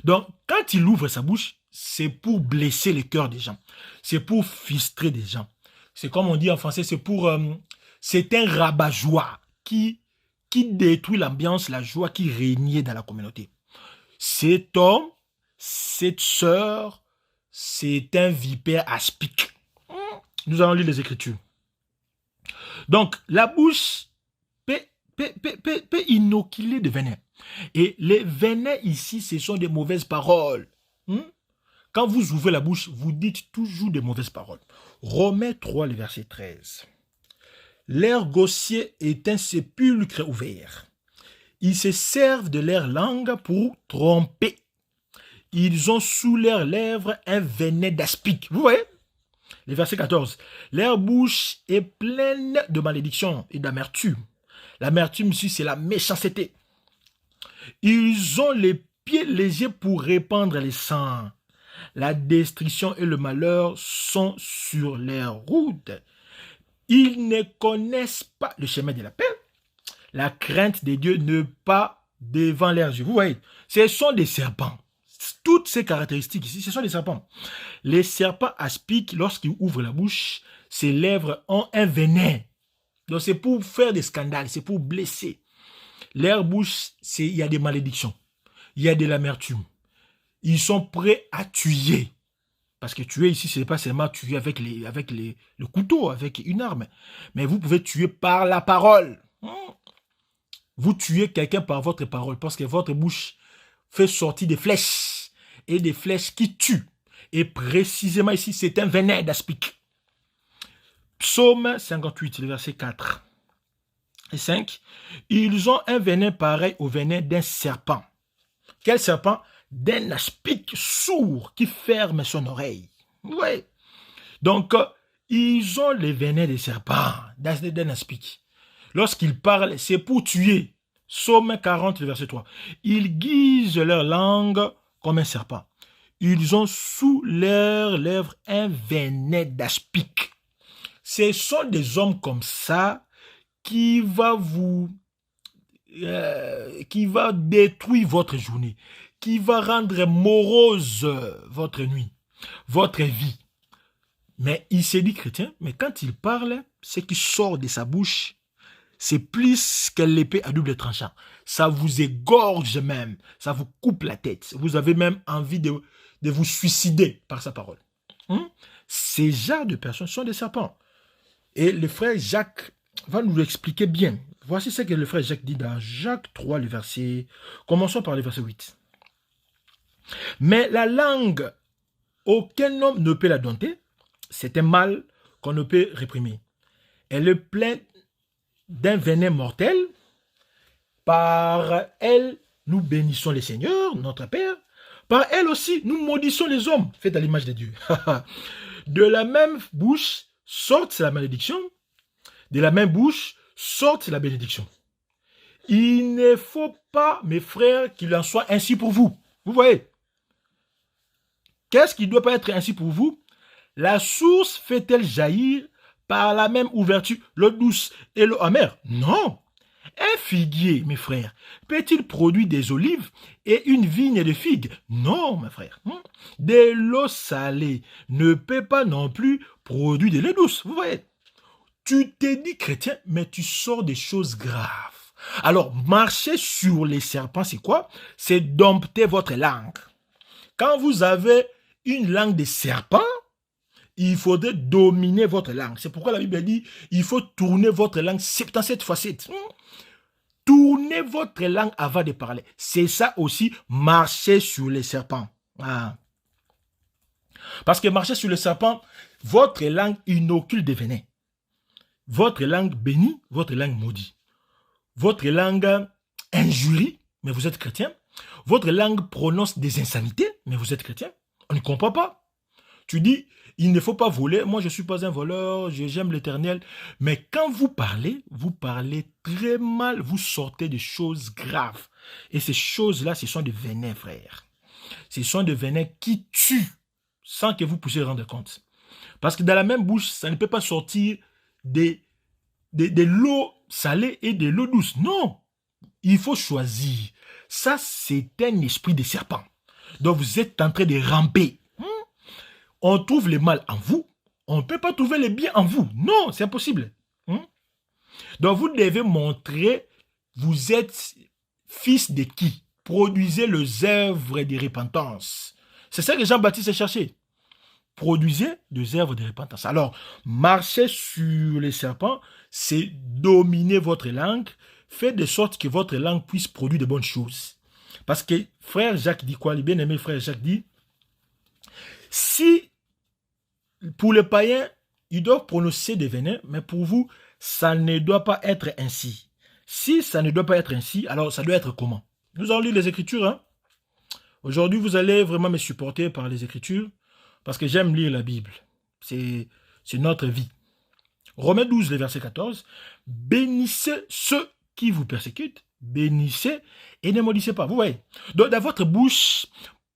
Donc quand il ouvre sa bouche, c'est pour blesser le cœur des gens. C'est pour frustrer des gens. C'est comme on dit en français, c'est un rabat-joie qui détruit l'ambiance, la joie qui régnait dans la communauté. Cet homme, cette sœur, c'est un vipère aspic. Nous allons lire les Écritures. Donc, la bouche peut inoculer de venin. Et les venins ici, ce sont des mauvaises paroles. Quand vous ouvrez la bouche, vous dites toujours des mauvaises paroles. Romains 3, le verset 13. Leur gosier est un sépulcre ouvert. Ils se servent de leur langue pour tromper. Ils ont sous leurs lèvres un venin d'aspic. Vous voyez? Le verset 14. Leur bouche est pleine de malédiction et d'amertume. L'amertume ici, c'est la méchanceté. Ils ont les pieds légers pour répandre les sangs. La destruction et le malheur sont sur leurs routes. Ils ne connaissent pas le chemin de la paix. La crainte de Dieu n'est pas devant leurs yeux. Vous voyez, ce sont des serpents. Toutes ces caractéristiques ici, ce sont des serpents. Les serpents aspics, lorsqu'ils ouvrent la bouche, ses lèvres ont un venin. Donc c'est pour faire des scandales, c'est pour blesser. Leur bouche, il y a des malédictions. Il y a de l'amertume. Ils sont prêts à tuer. Parce que tuer ici, ce n'est pas seulement tuer avec le couteau, avec une arme. Mais vous pouvez tuer par la parole. Vous tuez quelqu'un par votre parole. Parce que votre bouche fait sortir des flèches. Et des flèches qui tuent. Et précisément ici, c'est un venin d'aspic. Psaume 58, le verset 4 et 5. Ils ont un venin pareil au venin d'un serpent. Quel serpent? D'un aspic sourd qui ferme son oreille. Oui. Donc, ils ont les venins des serpents, d'un aspic. Lorsqu'ils parlent, c'est pour tuer. Psaume 40, le verset 3. Ils guisent leur langue comme un serpent. Ils ont sous leurs lèvres un venin d'aspic. Ce sont des hommes comme ça qui va détruire votre journée, qui va rendre morose votre nuit, votre vie. Mais il s'est dit chrétien, mais quand il parle, ce qui sort de sa bouche, c'est plus que l'épée à double tranchant. Ça vous égorge même, ça vous coupe la tête. Vous avez même envie de vous suicider par sa parole. Ces genres de personnes sont des serpents. Et le frère Jacques va nous l'expliquer bien. Voici ce que le frère Jacques dit dans Jacques 3, le verset... Commençons par le verset 8. Mais la langue, aucun homme ne peut la dompter. C'est un mal qu'on ne peut réprimer. Elle est pleine d'un venin mortel. Par elle, nous bénissons le Seigneur, notre Père. Par elle aussi, nous maudissons les hommes, faits à l'image de Dieu. De la même bouche sortent la malédiction, de la même bouche sortent la bénédiction. Il ne faut pas, mes frères, qu'il en soit ainsi pour vous. Vous voyez? Qu'est-ce qui ne doit pas être ainsi pour vous? La source fait-elle jaillir par la même ouverture l'eau douce et l'eau amère? Non. Un figuier, mes frères, peut-il produire des olives et une vigne de figues? Non, mes frères. De l'eau salée ne peut pas non plus produire de l'eau douce. Vous voyez? Tu t'es dit chrétien, mais tu sors des choses graves. Alors, marcher sur les serpents, c'est quoi? C'est dompter votre langue. Quand vous avez une langue de serpent, il faudrait dominer votre langue. C'est pourquoi la Bible dit, il faut tourner votre langue 77 fois 7. Tournez votre langue avant de parler. C'est ça aussi, marcher sur les serpents. Ah. Parce que marcher sur le serpent, votre langue inocule des venins. Votre langue bénit, votre langue maudit. Votre langue injurie, mais vous êtes chrétien. Votre langue prononce des insanités, mais vous êtes chrétien. On ne comprend pas. Tu dis, il ne faut pas voler. Moi, je ne suis pas un voleur, j'aime l'Éternel. Mais quand vous parlez très mal. Vous sortez des choses graves. Et ces choses-là, ce sont des venins, frères. Ce sont des venins qui tuent sans que vous puissiez rendre compte. Parce que dans la même bouche, ça ne peut pas sortir de l'eau salée et de l'eau douce. Non. Il faut choisir. Ça, c'est un esprit de serpent. Donc, vous êtes en train de ramper. On trouve le mal en vous. On ne peut pas trouver le bien en vous. Non, c'est impossible. Donc, vous devez montrer, vous êtes fils de qui? Produisez les œuvres de repentance. C'est ça que Jean-Baptiste a cherché. Produisez des œuvres de repentance. Alors, marcher sur les serpents, c'est dominer votre langue, faire de sorte que votre langue puisse produire de bonnes choses. Parce que frère Jacques dit quoi? Le bien-aimé frère Jacques dit, si pour les païens, ils doivent prononcer des venins, mais pour vous, ça ne doit pas être ainsi. Si ça ne doit pas être ainsi, alors ça doit être comment? Nous allons lire les Écritures. Hein? Aujourd'hui, vous allez vraiment me supporter par les Écritures, parce que j'aime lire la Bible. C'est notre vie. Romains 12, le verset 14. Bénissez ceux qui vous persécutent, bénissez et ne maudissez pas. Vous voyez? Donc, dans votre bouche,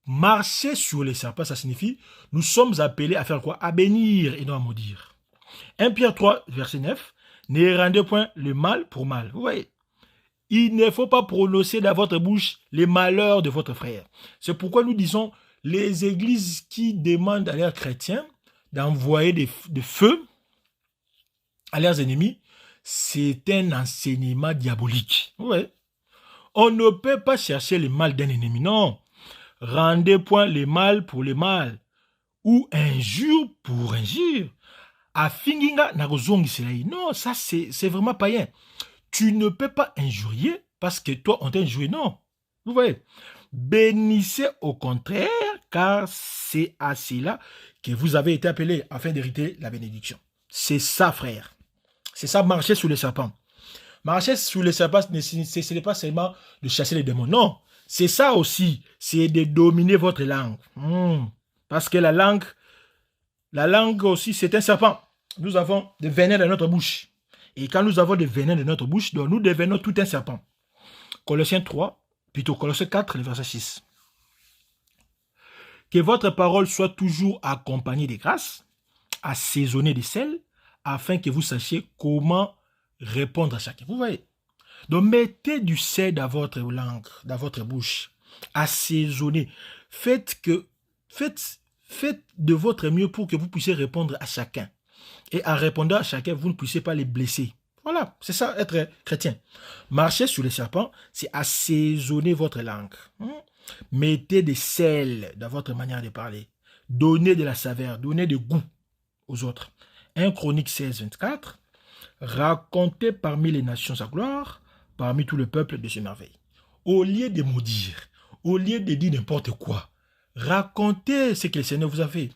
marcher sur les serpents, ça signifie, nous sommes appelés à faire quoi? À bénir et non à maudire. 1 Pierre 3, verset 9. Ne rendez point le mal pour mal. Vous voyez? Il ne faut pas prononcer dans votre bouche les malheurs de votre frère. C'est pourquoi nous disons, les églises qui demandent à leurs chrétiens d'envoyer des feux à leurs ennemis, c'est un enseignement diabolique. Oui. On ne peut pas chercher le mal d'un ennemi, non. Rendez point le mal pour le mal, ou injure pour injure. Afinginga nakozongisela. Non, ça c'est vraiment païen. Tu ne peux pas injurier parce que toi on t'a injurié, non. Vous voyez? Bénissez au contraire, car c'est à cela que vous avez été appelés afin d'hériter la bénédiction. C'est ça, frère. C'est ça, marcher sous les serpents. Marcher sous les serpents, ce n'est pas seulement de chasser les démons. Non, c'est ça aussi. C'est de dominer votre langue. Parce que la langue aussi, c'est un serpent. Nous avons des venins dans notre bouche. Et quand nous avons des venins dans notre bouche, donc nous devenons tout un serpent. Colossiens 4, le verset 6. Que votre parole soit toujours accompagnée de grâce, assaisonnée de sel, afin que vous sachiez comment répondre à chacun. Vous voyez? Donc, mettez du sel dans votre langue, dans votre bouche. Assaisonnez. Faites de votre mieux pour que vous puissiez répondre à chacun. Et en répondant à chacun, vous ne puissiez pas les blesser. Voilà, c'est ça, être chrétien. Marcher sur les serpents, c'est assaisonner votre langue. Mettez des sels dans votre manière de parler. Donnez de la saveur, donnez du goût aux autres. 1 Chronique 16, 24. Racontez parmi les nations sa gloire, parmi tout le peuple de ses merveilles. Au lieu de maudire, au lieu de dire n'importe quoi, racontez ce que le Seigneur vous a fait.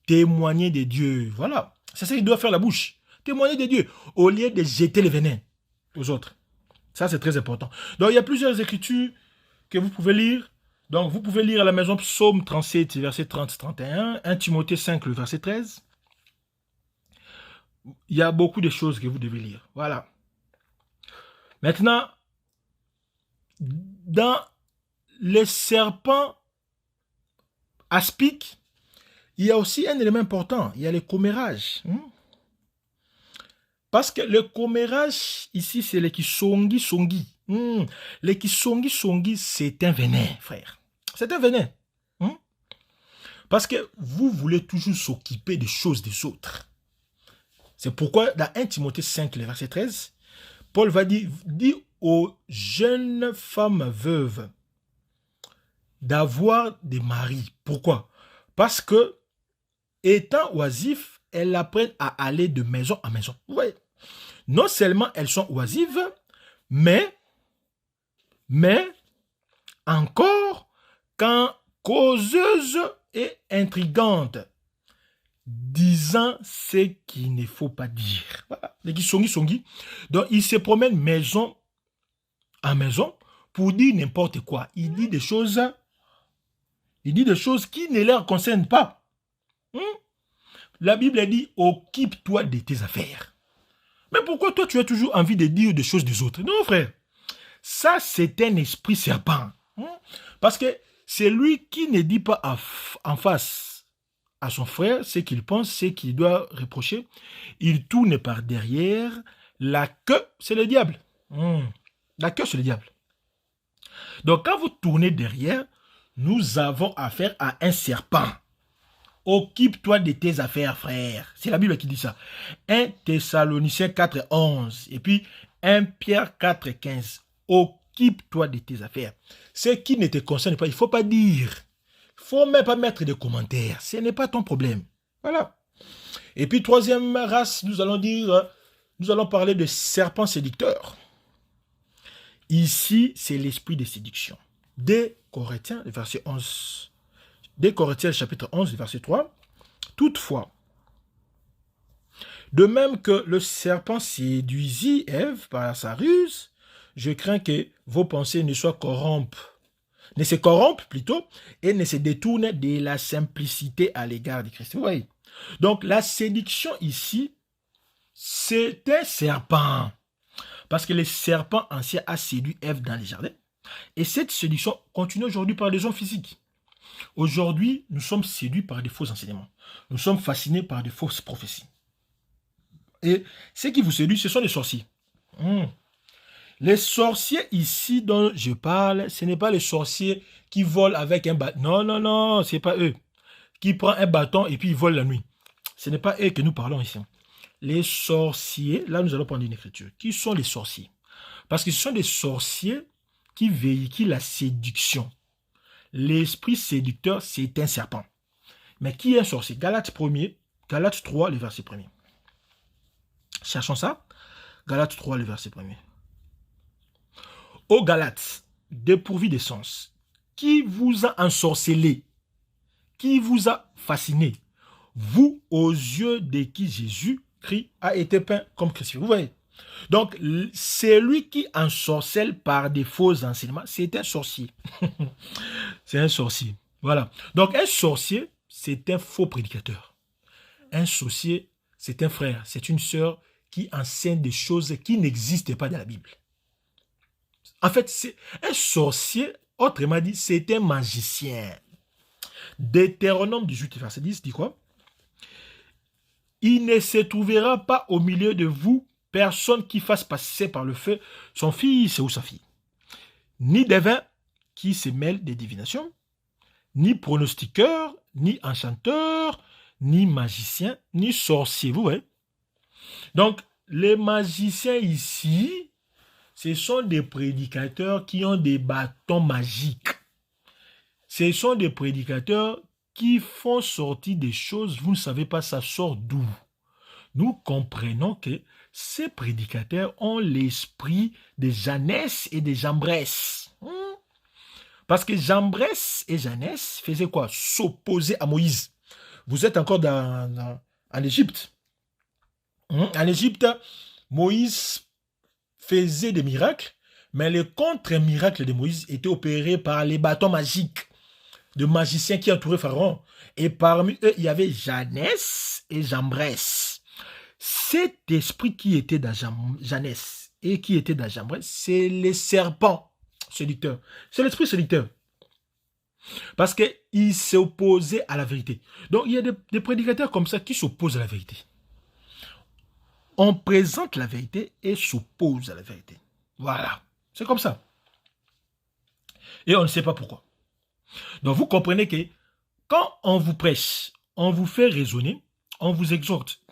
Témoignez de Dieu. Voilà, c'est ça qu'il doit faire la bouche. Témoigner de Dieu, au lieu de jeter les venins aux autres. Ça, c'est très important. Donc, il y a plusieurs écritures que vous pouvez lire. Donc, vous pouvez lire à la maison Psaume 37, verset 30-31, 1 Timothée 5, le verset 13. Il y a beaucoup de choses que vous devez lire. Voilà. Maintenant, dans les serpents aspics, il y a aussi un élément important. Il y a le commérage. Parce que le commérage, ici, c'est le kisongi-songi. Le kisongi-songi, c'est un venin, frère. C'est un venin. Parce que vous voulez toujours s'occuper des choses des autres. C'est pourquoi, dans 1 Timothée 5, le verset 13, Paul va dire aux jeunes femmes veuves d'avoir des maris. Pourquoi? Parce que, étant oisifs, elles apprennent à aller de maison en maison. Vous voyez? Non seulement elles sont oisives, mais encore quand causeuses et intrigantes, disant ce qu'il ne faut pas dire. Voilà. Les songi. Donc, ils se promènent maison en maison pour dire n'importe quoi. Il dit des choses qui ne leur concernent pas. La Bible dit, occupe-toi de tes affaires. Mais pourquoi toi, tu as toujours envie de dire des choses des autres? Non, frère. Ça, c'est un esprit serpent. Parce que c'est lui qui ne dit pas en face à son frère ce qu'il pense, ce qu'il doit reprocher. Il tourne par derrière. La queue, c'est le diable. La queue, c'est le diable. Donc, quand vous tournez derrière, nous avons affaire à un serpent. Occupe-toi de tes affaires, frère. C'est la Bible qui dit ça. 1 Thessaloniciens 4, 11. Et puis 1 Pierre 4, 15. Occupe-toi de tes affaires. Ce qui ne te concerne pas, il ne faut pas dire. Il ne faut même pas mettre de commentaires. Ce n'est pas ton problème. Voilà. Et puis troisième race, nous allons parler de serpent séducteur. Ici, c'est l'esprit de séduction. 2 Corinthiens, verset 11. 2 Corinthiens, chapitre 11, verset 3. Toutefois, de même que le serpent séduisit Ève par sa ruse, je crains que vos pensées ne se corrompent plutôt, et ne se détournent de la simplicité à l'égard de Christ. Vous voyez? Donc, la séduction ici, c'est un serpent. Parce que le serpent ancien a séduit Ève dans les jardins. Et cette séduction continue aujourd'hui par des hommes physiques. Aujourd'hui, nous sommes séduits par des faux enseignements. Nous sommes fascinés par des fausses prophéties. Et ce qui vous séduit, ce sont les sorciers. Les sorciers ici dont je parle, ce n'est pas les sorciers qui volent avec un bâton. Non, ce n'est pas eux. Qui prennent un bâton et puis ils volent la nuit. Ce n'est pas eux que nous parlons ici. Les sorciers, là nous allons prendre une écriture. Qui sont les sorciers? Parce que ce sont des sorciers qui véhiculent la séduction. L'esprit séducteur, c'est un serpent. Mais qui est un sorcier? Galates 3, le verset 1er. Cherchons ça. Galates 3, le verset 1er. Ô Galates, dépourvus de sens, qui vous a ensorcelé? Qui vous a fasciné? Vous, aux yeux de qui Jésus-Christ a été peint comme Christ. Vous voyez? Donc, c'est lui qui ensorcelle par des faux enseignements. C'est un sorcier. C'est un sorcier. Voilà. Donc, un sorcier, c'est un faux prédicateur. Un sorcier, c'est un frère, c'est une sœur qui enseigne des choses qui n'existent pas dans la Bible. En fait, c'est un sorcier, autrement dit, c'est un magicien. Deutéronome 18, verset 10, dit quoi? Il ne se trouvera pas au milieu de vous personne qui fasse passer par le feu son fils ou sa fille. Ni devin qui se mêle des divinations, ni pronostiqueur, ni enchanteur, ni magicien, ni sorcier. Vous voyez? Donc, les magiciens ici, ce sont des prédicateurs qui ont des bâtons magiques. Ce sont des prédicateurs qui font sortir des choses, vous ne savez pas ça sort d'où. Nous comprenons que ces prédicateurs ont l'esprit de Janès et de Jambres. Parce que Jambres et Janès faisaient quoi? S'opposer à Moïse. Vous êtes encore en Égypte. En Égypte, Moïse faisait des miracles, Mais les contre-miracles de Moïse étaient opérés par les bâtons magiques de magiciens qui entouraient Pharaon. Et parmi eux, il y avait Janès et Jambres. Cet esprit qui était dans Janès et qui était dans Jambres, c'est les serpents séducteurs. C'est l'esprit séducteur. Parce qu'il s'opposait à la vérité. Donc, il y a des prédicateurs comme ça qui s'opposent à la vérité. On présente la vérité et s'oppose à la vérité. Voilà. C'est comme ça. Et on ne sait pas pourquoi. Donc, vous comprenez que quand on vous prêche, on vous fait raisonner, on vous exhorte,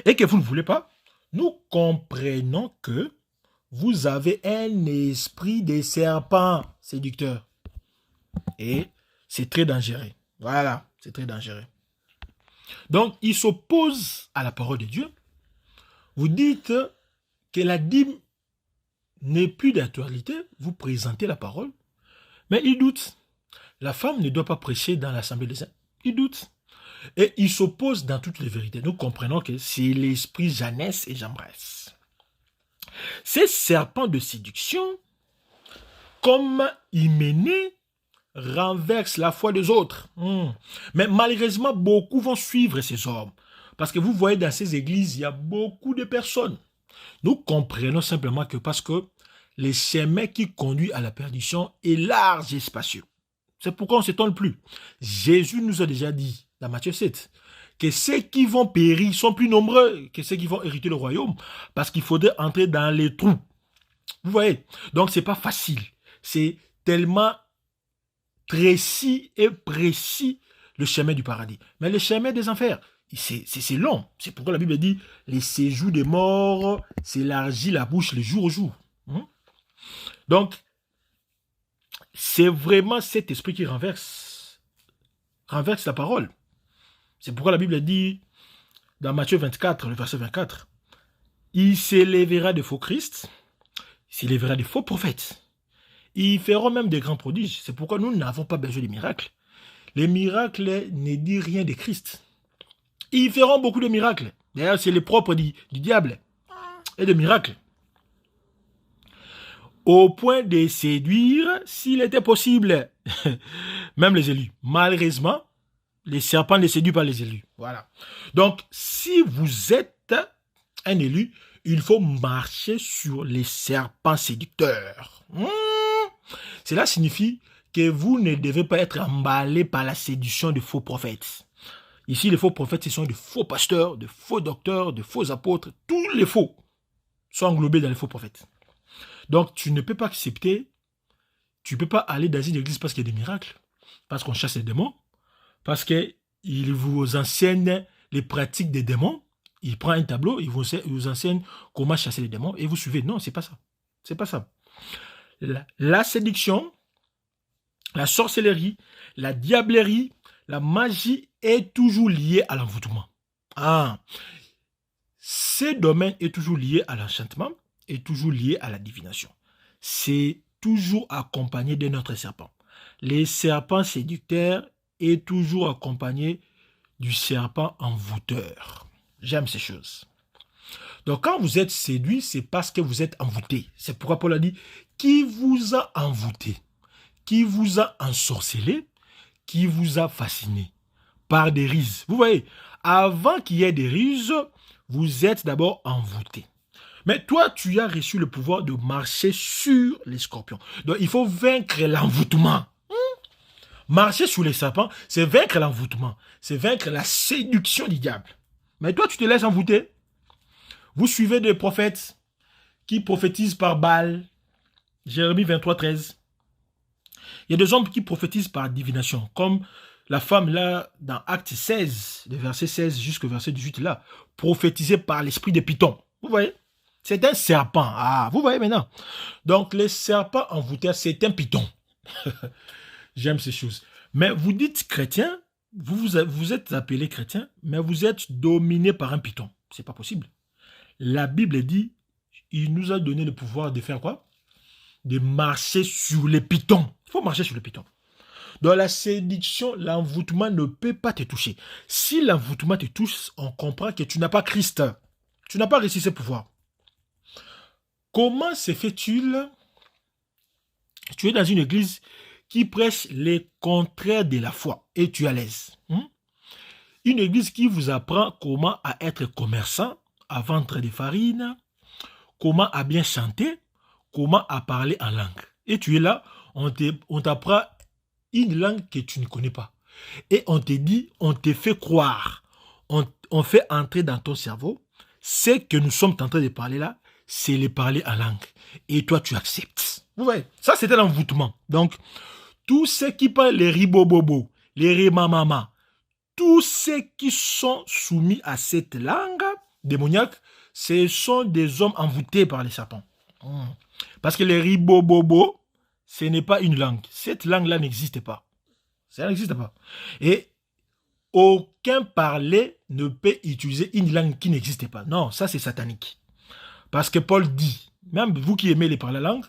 et que vous ne voulez pas, nous comprenons que vous avez un esprit de serpent séducteur. Et c'est très dangereux. Voilà, c'est très dangereux. Donc, il s'oppose à la parole de Dieu. Vous dites que la dîme n'est plus d'actualité, vous présentez la parole, mais il doute. La femme ne doit pas prêcher dans l'assemblée des saints. Il doute. Et il s'oppose dans toutes les vérités. Nous comprenons que c'est l'esprit Janès et Jambres. Ces serpents de séduction, comme Hyménée, renversent la foi des autres. Mais malheureusement, beaucoup vont suivre ces hommes. Parce que vous voyez dans ces églises, il y a beaucoup de personnes. Nous comprenons simplement que parce que le chemin qui conduit à la perdition est large et spacieux. C'est pourquoi on ne s'étonne plus. Jésus nous a déjà dit, dans Matthieu 7, que ceux qui vont périr sont plus nombreux que ceux qui vont hériter le royaume, parce qu'il faudrait entrer dans les trous. Vous voyez? Donc, ce n'est pas facile. C'est tellement précis et précis le chemin du paradis. Mais le chemin des enfers, c'est long. C'est pourquoi la Bible dit, les séjours des morts s'élargit la bouche le jour au jour. Donc, c'est vraiment cet esprit qui renverse la parole. C'est pourquoi la Bible dit, dans Matthieu 24, le verset 24, il s'élèvera de faux Christ, il s'élèvera de faux prophètes. Ils feront même des grands prodiges. C'est pourquoi nous n'avons pas besoin de miracles. Les miracles ne disent rien de Christ. Ils feront beaucoup de miracles. D'ailleurs, c'est le propre du diable et de miracles. Au point de séduire, s'il était possible, même les élus. Malheureusement, les serpents ne séduisent pas les élus. Voilà. Donc, si vous êtes un élu, il faut marcher sur les serpents séducteurs. Cela signifie que vous ne devez pas être emballé par la séduction de faux prophètes. Ici, les faux prophètes, ce sont de faux pasteurs, de faux docteurs, de faux apôtres. Tous les faux sont englobés dans les faux prophètes. Donc, tu ne peux pas accepter, tu ne peux pas aller dans une église parce qu'il y a des miracles, parce qu'on chasse les démons, parce qu'il vous enseigne les pratiques des démons. Il prend un tableau, il vous enseigne comment chasser les démons et vous suivez. Non, c'est pas ça. C'est pas ça. La séduction, la sorcellerie, la diablerie, la magie est toujours liée à l'envoûtement. Ce domaine est toujours lié à l'enchantement, est toujours lié à la divination. C'est toujours accompagné de notre serpent. Les serpents séducteurs est toujours accompagné du serpent envoûteur. J'aime ces choses. Donc quand vous êtes séduit, c'est parce que vous êtes envoûté. C'est pourquoi Paul a dit, qui vous a envoûté, qui vous a ensorcelé, qui vous a fasciné par des ruses. Vous voyez, avant qu'il y ait des ruses, vous êtes d'abord envoûté. Mais toi, tu as reçu le pouvoir de marcher sur les scorpions. Donc, il faut vaincre l'envoûtement. Marcher sur les serpents, c'est vaincre l'envoûtement. C'est vaincre la séduction du diable. Mais toi, tu te laisses envoûter. Vous suivez des prophètes qui prophétisent par Baal. Jérémie 23, 13. Il y a des hommes qui prophétisent par divination, comme la femme là, dans Acte 16, de verset 16 jusqu'au verset 18 là, prophétisée par l'esprit de Python. Vous voyez? C'est un serpent. Vous voyez maintenant? Donc, les serpents envoûtés, c'est un python. J'aime ces choses. Mais vous dites chrétien, vous êtes appelé chrétien, mais vous êtes dominé par un python. C'est pas possible. La Bible dit, il nous a donné le pouvoir de faire quoi? De marcher sur les pythons. Il faut marcher sur les pythons. Dans la séduction, l'envoûtement ne peut pas te toucher. Si l'envoûtement te touche, on comprend que tu n'as pas Christ. Tu n'as pas réussi ce pouvoir. Comment se fait-il Tu es dans une église qui prêche les contraires de la foi et tu es à l'aise. Une église qui vous apprend comment à être commerçant, à vendre des farines, comment à bien chanter, comment à parler en langue. Et tu es là, on t'apprend une langue que tu ne connais pas. Et on te dit, on te fait croire, on fait entrer dans ton cerveau, ce que nous sommes en train de parler là, c'est les parler en langue. Et toi, tu acceptes. Vous voyez, ça c'était l'envoûtement. Donc, tous ceux qui parlent les ribobobo, les rimamama, tous ceux qui sont soumis à cette langue démoniaque, ce sont des hommes envoûtés par les serpents. Parce que les ribobobo, ce n'est pas une langue. Cette langue-là n'existe pas. Ça n'existe pas. Et aucun parler ne peut utiliser une langue qui n'existe pas. Non, ça c'est satanique. Parce que Paul dit, même vous qui aimez les parler la langue,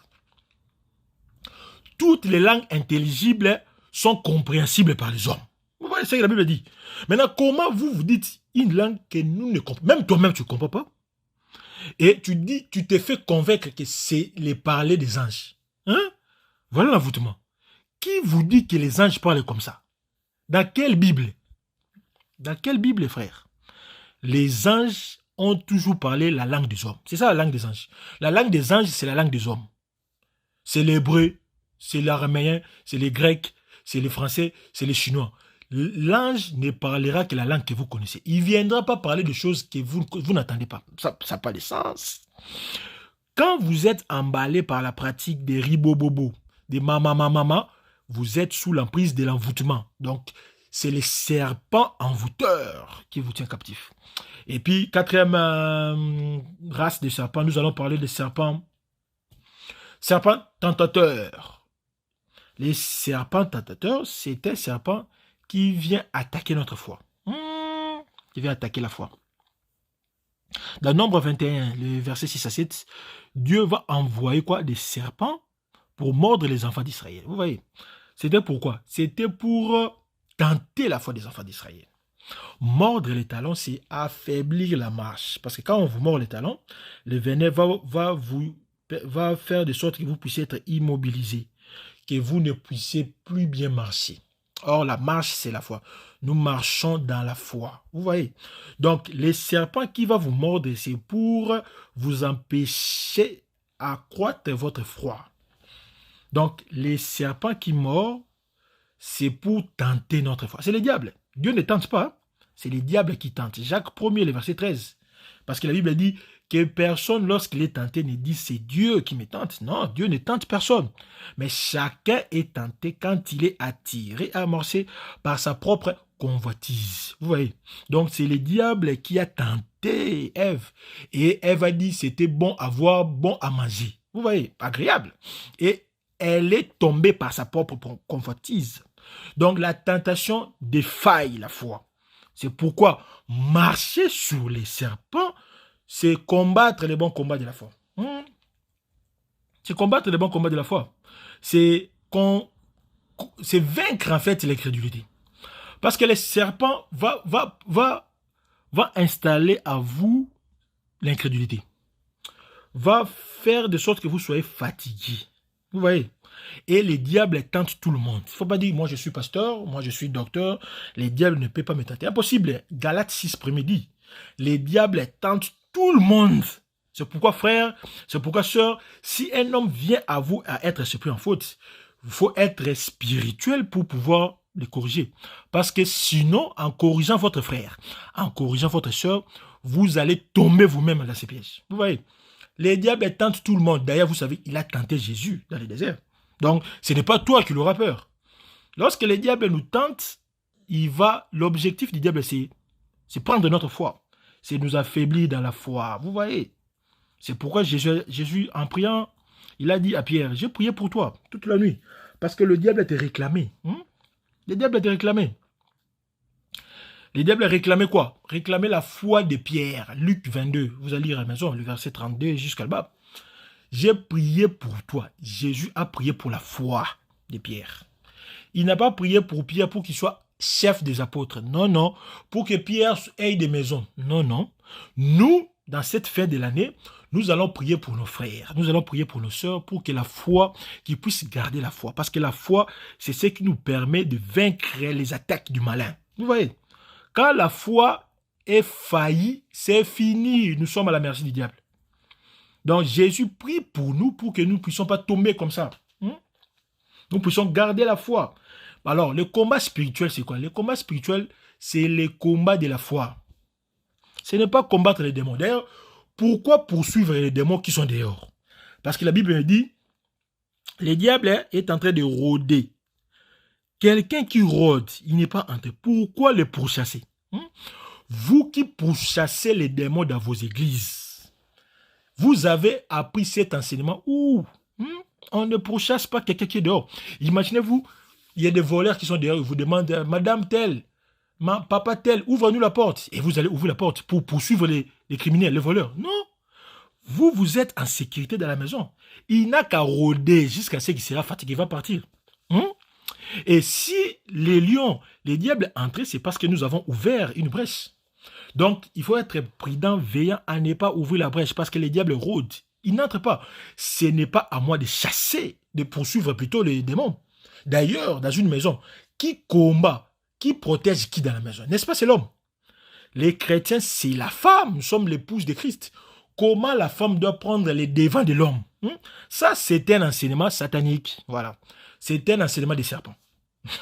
toutes les langues intelligibles sont compréhensibles par les hommes. Vous voyez ce que la Bible dit. Maintenant, comment vous dites une langue que nous ne comprenons pas? Même toi-même, tu ne comprends pas. Et tu dis, tu te fais convaincre que c'est les parler des anges. Hein? Voilà l'envoûtement. Qui vous dit que les anges parlent comme ça? Dans quelle Bible? Dans quelle Bible, frère? Les anges ont toujours parlé la langue des hommes. C'est ça la langue des anges. La langue des anges, c'est la langue des hommes. C'est l'hébreu, c'est l'araméen, c'est les grecs, c'est les français, c'est les chinois. L'ange ne parlera que la langue que vous connaissez. Il ne viendra pas parler de choses que vous n'attendez pas. Ça n'a pas de sens. Quand vous êtes emballé par la pratique des ribobobo, des mama, vous êtes sous l'emprise de l'envoûtement. Donc, c'est les serpents envoûteurs qui vous tiennent captif. Et puis, quatrième race de serpents, nous allons parler des serpents tentateurs. Les serpents tentateurs, c'est un serpent qui vient attaquer notre foi. Qui vient attaquer la foi. Dans Nombre 21, le verset 6 à 7, Dieu va envoyer quoi? Des serpents pour mordre les enfants d'Israël. Vous voyez? C'était pourquoi? C'était pour tenter la foi des enfants d'Israël. Mordre les talons, c'est affaiblir la marche. Parce que quand on vous mord les talons, le venin va faire de sorte que vous puissiez être immobilisé, que vous ne puissiez plus bien marcher. Or, la marche, c'est la foi. Nous marchons dans la foi. Vous voyez? Donc, les serpents qui vont vous mordre, c'est pour vous empêcher d'accroître votre foi. Donc, les serpents qui mordent, c'est pour tenter notre foi. C'est le diable. Dieu ne tente pas. C'est les diables qui tentent. Jacques 1er, le verset 13. Parce que la Bible dit que personne, lorsqu'il est tenté, ne dit c'est Dieu qui me tente. Non, Dieu ne tente personne. Mais chacun est tenté quand il est attiré, amorcé par sa propre convoitise. Vous voyez? Donc, c'est le diable qui a tenté Ève. Et Ève a dit c'était bon à voir, bon à manger. Vous voyez? Agréable. Et elle est tombée par sa propre convoitise. Donc, la tentation défaille la foi. C'est pourquoi marcher sur les serpents, c'est combattre les bons combats de la foi. C'est combattre les bons combats de la foi. C'est vaincre en fait l'incrédulité. Parce que les serpents va installer à vous l'incrédulité. Va faire de sorte que vous soyez fatigué. Vous voyez? Et les diables tentent tout le monde. Il ne faut pas dire, moi je suis pasteur, moi je suis docteur, les diables ne peuvent pas me tenter. Impossible. Galates 6 premier dit, les diables tentent tout le monde. C'est pourquoi frère, c'est pourquoi sœur, si un homme vient à vous à être surpris en faute, il faut être spirituel pour pouvoir les corriger. Parce que sinon, en corrigeant votre frère, en corrigeant votre sœur, vous allez tomber vous-même dans ces pièges. Vous voyez? Les diables tentent tout le monde. D'ailleurs, vous savez, il a tenté Jésus dans le désert. Donc, ce n'est pas toi qui l'auras peur. Lorsque les diables nous tentent, l'objectif du diable, c'est prendre notre foi. C'est nous affaiblir dans la foi. Vous voyez? C'est pourquoi Jésus, en priant, il a dit à Pierre, j'ai prié pour toi toute la nuit. Parce que le diable t'a réclamé. Le diable t'a réclamé. Les diables réclamaient quoi? Réclamaient la foi de Pierre. Luc 22. Vous allez lire à la maison, le verset 32 jusqu'à là-bas. J'ai prié pour toi. Jésus a prié pour la foi de Pierre. Il n'a pas prié pour Pierre pour qu'il soit chef des apôtres. Non, non. Pour que Pierre ait des maisons. Non, non. Nous, dans cette fin de l'année, nous allons prier pour nos frères, nous allons prier pour nos sœurs, pour que la foi, qu'ils puissent garder la foi. Parce que la foi, c'est ce qui nous permet de vaincre les attaques du malin. Vous voyez, quand la foi est faillie, c'est fini. Nous sommes à la merci du diable. Donc Jésus prie pour nous, pour que nous ne puissions pas tomber comme ça. Nous puissions garder la foi. Alors, le combat spirituel, c'est quoi? Le combat spirituel, c'est le combat de la foi. Ce n'est pas combattre les démons. D'ailleurs, pourquoi poursuivre les démons qui sont dehors? Parce que la Bible dit, le diable est en train de rôder. Quelqu'un qui rôde, il n'est pas entré. Pourquoi le pourchasser? Vous qui pourchassez les démons dans vos églises, vous avez appris cet enseignement où on ne pourchasse pas quelqu'un qui est dehors. Imaginez-vous, il y a des voleurs qui sont dehors, ils vous demandent, Madame telle, papa tel, ouvre-nous la porte. Et vous allez ouvrir la porte pour poursuivre les criminels, les voleurs. Non. Vous êtes en sécurité dans la maison. Il n'a qu'à rôder jusqu'à ce qu'il sera fatigué, il va partir. Et si les lions, les diables entrent, c'est parce que nous avons ouvert une brèche. Donc, il faut être prudent, veillant à ne pas ouvrir la brèche parce que les diables rôdent. Ils n'entrent pas. Ce n'est pas à moi de chasser, de poursuivre plutôt les démons. D'ailleurs, dans une maison, qui combat, qui protège qui dans la maison? N'est-ce pas, c'est l'homme? Les chrétiens, c'est la femme. Nous sommes l'épouse de Christ. Comment la femme doit prendre les devants de l'homme? Ça, c'est un enseignement satanique. Voilà. C'est un enseignement des serpents.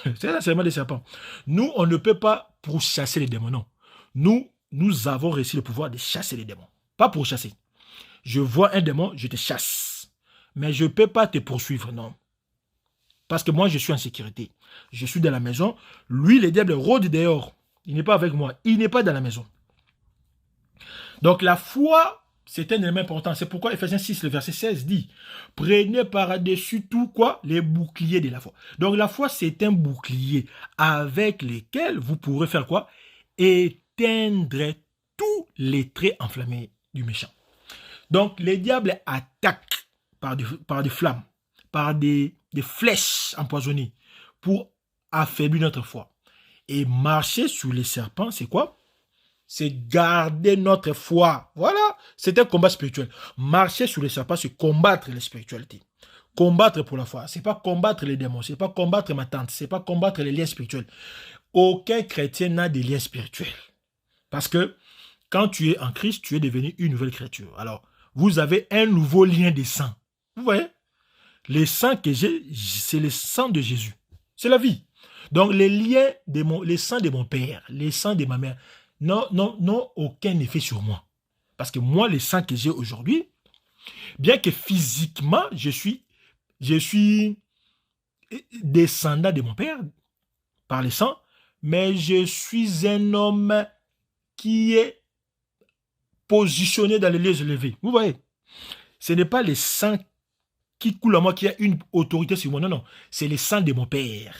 C'est un enseignement des serpents. Nous, on ne peut pas pourchasser les démons, non. Nous avons réussi le pouvoir de chasser les démons. Pas pourchasser. Je vois un démon, je te chasse. Mais je ne peux pas te poursuivre, non. Parce que moi, je suis en sécurité. Je suis dans la maison. Lui, le diable rôde dehors. Il n'est pas avec moi. Il n'est pas dans la maison. Donc, la foi, c'est un élément important. C'est pourquoi Ephésiens 6, le verset 16 dit, prenez par-dessus tout quoi? Les boucliers de la foi. Donc, la foi, c'est un bouclier avec lequel vous pourrez faire quoi? Éteindre tous les traits enflammés du méchant. Donc, les diables attaquent par des flammes, par des flèches empoisonnées pour affaiblir notre foi. Et marcher sur les serpents, c'est quoi? C'est garder notre foi. Voilà, c'est un combat spirituel. Marcher sur les serpents, c'est combattre la spiritualité. Combattre pour la foi. Ce n'est pas combattre les démons, ce n'est pas combattre ma tante, ce n'est pas combattre les liens spirituels. Aucun chrétien n'a de liens spirituels. Parce que quand tu es en Christ, tu es devenu une nouvelle créature. Alors, vous avez un nouveau lien de sang. Vous voyez? Le sang que j'ai, c'est le sang de Jésus. C'est la vie. Donc, les sangs de mon père, les sangs de ma mère, n'ont aucun effet sur moi. Parce que moi, le sang que j'ai aujourd'hui, bien que physiquement, je suis descendant de mon père par le sang, mais je suis un homme qui est positionné dans les lieux élevés. Vous voyez? Ce n'est pas le sang qui coule à moi qui a une autorité sur moi. Non, non. C'est le sang de mon père.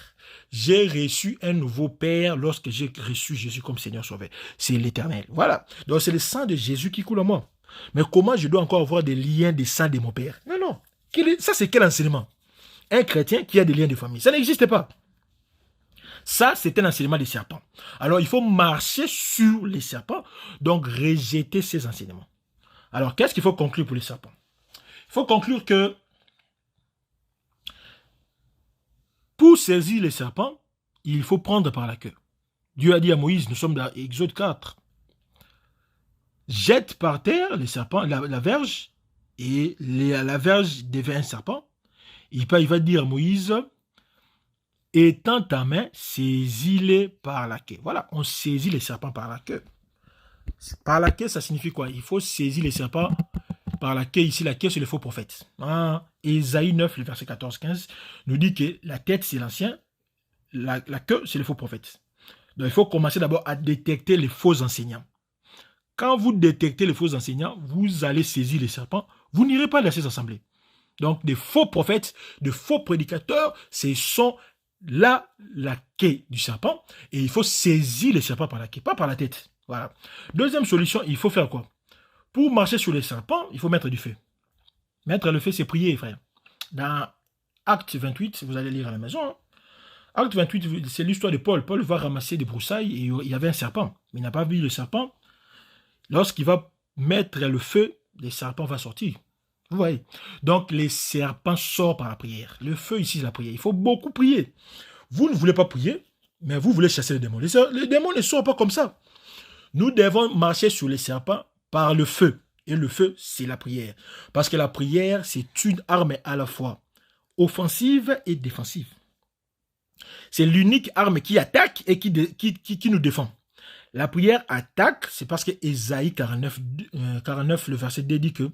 J'ai reçu un nouveau père lorsque j'ai reçu Jésus comme Seigneur Sauveur. C'est l'Éternel. Voilà. Donc c'est le sang de Jésus qui coule à moi. Mais comment je dois encore avoir des liens de sang de mon père? Non, non. Ça, c'est quel enseignement? Un chrétien qui a des liens de famille. Ça n'existe pas. Ça, c'est un enseignement des serpents. Alors, il faut marcher sur les serpents, donc rejeter ces enseignements. Alors, qu'est-ce qu'il faut conclure pour les serpents? Il faut conclure que pour saisir les serpents, il faut prendre par la queue. Dieu a dit à Moïse, nous sommes dans Exode 4, jette par terre les serpents, la verge, et la verge devient un serpent. Il va dire à Moïse, étends ta main, saisis-les par la queue. Voilà, on saisit les serpents par la queue. Par la queue, ça signifie quoi? Il faut saisir les serpents par la queue. Ici, la queue, c'est le faux prophète. Ésaïe 9, le verset 14-15, nous dit que la tête, c'est l'ancien, la queue, c'est le faux prophète. Donc, il faut commencer d'abord à détecter les faux enseignants. Quand vous détectez les faux enseignants, vous allez saisir les serpents. Vous n'irez pas dans ces assemblées. Donc, des faux prophètes, de faux prédicateurs, ce sont là la queue du serpent. Et il faut saisir les serpents par la queue, pas par la tête. Voilà. Deuxième solution, il faut faire quoi? Pour marcher sur les serpents, il faut mettre du feu. Mettre le feu, c'est prier, frère. Dans Acte 28, vous allez lire à la maison. Hein. Acte 28, c'est l'histoire de Paul. Paul va ramasser des broussailles et il y avait un serpent. Mais il n'a pas vu le serpent. Lorsqu'il va mettre le feu les serpents vont sortir. Vous voyez? Donc, les serpents sortent par la prière. Le feu ici, c'est la prière. Il faut beaucoup prier. Vous ne voulez pas prier, mais vous voulez chasser les démons. Les démons ne sortent pas comme ça. Nous devons marcher sur les serpents par le feu. Et le feu, c'est la prière. Parce que la prière, c'est une arme à la fois offensive et défensive. C'est l'unique arme qui attaque et qui nous défend. La prière attaque, c'est parce que Ésaïe 49, le verset 2 dit que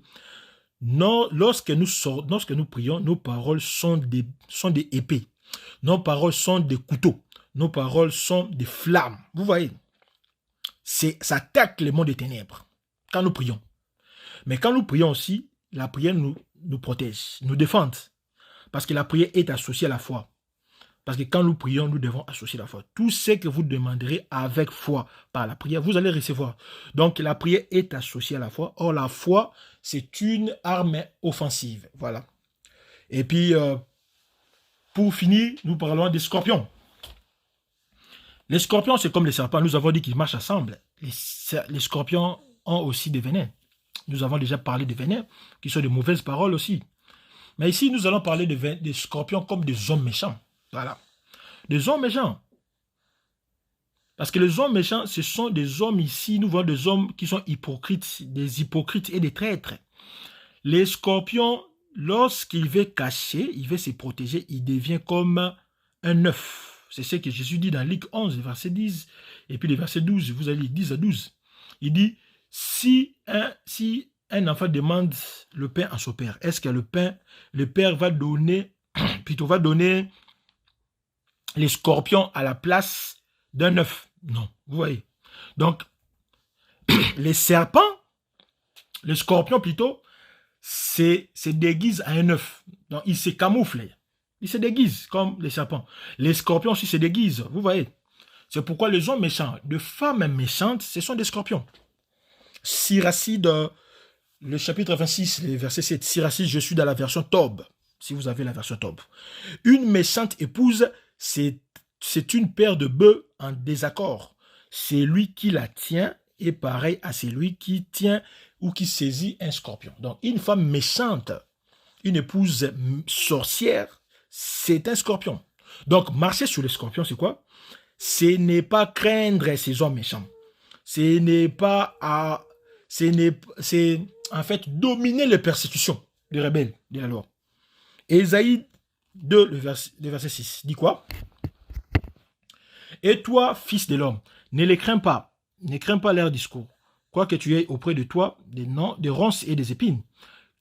non, lorsque nous prions, nos paroles sont des épées. Nos paroles sont des couteaux. Nos paroles sont des flammes. Vous voyez? Ça attaque le monde des ténèbres quand nous prions. Mais quand nous prions aussi, la prière nous protège, nous défend. Parce que la prière est associée à la foi. Parce que quand nous prions, nous devons associer la foi. Tout ce que vous demanderez avec foi par la prière, vous allez recevoir. Donc la prière est associée à la foi. Or la foi, c'est une arme offensive. Voilà. Et puis, pour finir, nous parlons des scorpions. Les scorpions, c'est comme les serpents. Nous avons dit qu'ils marchent ensemble. Les scorpions ont aussi des venins. Nous avons déjà parlé des venins, qui sont de mauvaises paroles aussi. Mais ici, nous allons parler des scorpions comme des hommes méchants. Voilà. Des hommes méchants. Parce que les hommes méchants, ce sont des hommes ici, nous voyons des hommes qui sont hypocrites, des hypocrites et des traîtres. Les scorpions, lorsqu'il veut cacher, il veut se protéger, il devient comme un œuf. C'est ce que Jésus dit dans Luc 11, verset 10, et puis le verset 12, vous allez lire 10 à 12. Il dit, si un enfant demande le pain à son père, est-ce que le père va donner, va donner les scorpions à la place d'un œuf? Non, vous voyez. Donc, les serpents, les scorpions plutôt, se déguisent à un œuf. Donc, ils se camouflent. Ils se déguisent comme les serpents. Les scorpions aussi se déguisent, vous voyez. C'est pourquoi les hommes méchants, de femmes méchantes, ce sont des scorpions. Siracide, le chapitre 26, le verset 7. Siracide, je suis dans la version Tob, si vous avez la version Tob. Une méchante épouse, c'est une paire de bœufs en désaccord. C'est lui qui la tient est pareil à celui qui tient ou qui saisit un scorpion. Donc, une femme méchante, une épouse sorcière, c'est un scorpion. Donc, marcher sur les scorpions, c'est quoi? Ce n'est pas craindre ces hommes méchants. C'est en fait dominer les persécutions des rebelles de la loi. Ésaïe 2, le verset 6, dit quoi? Et toi, fils de l'homme, ne les crains pas leur discours, quoique tu aies auprès de toi des ronces et des épines,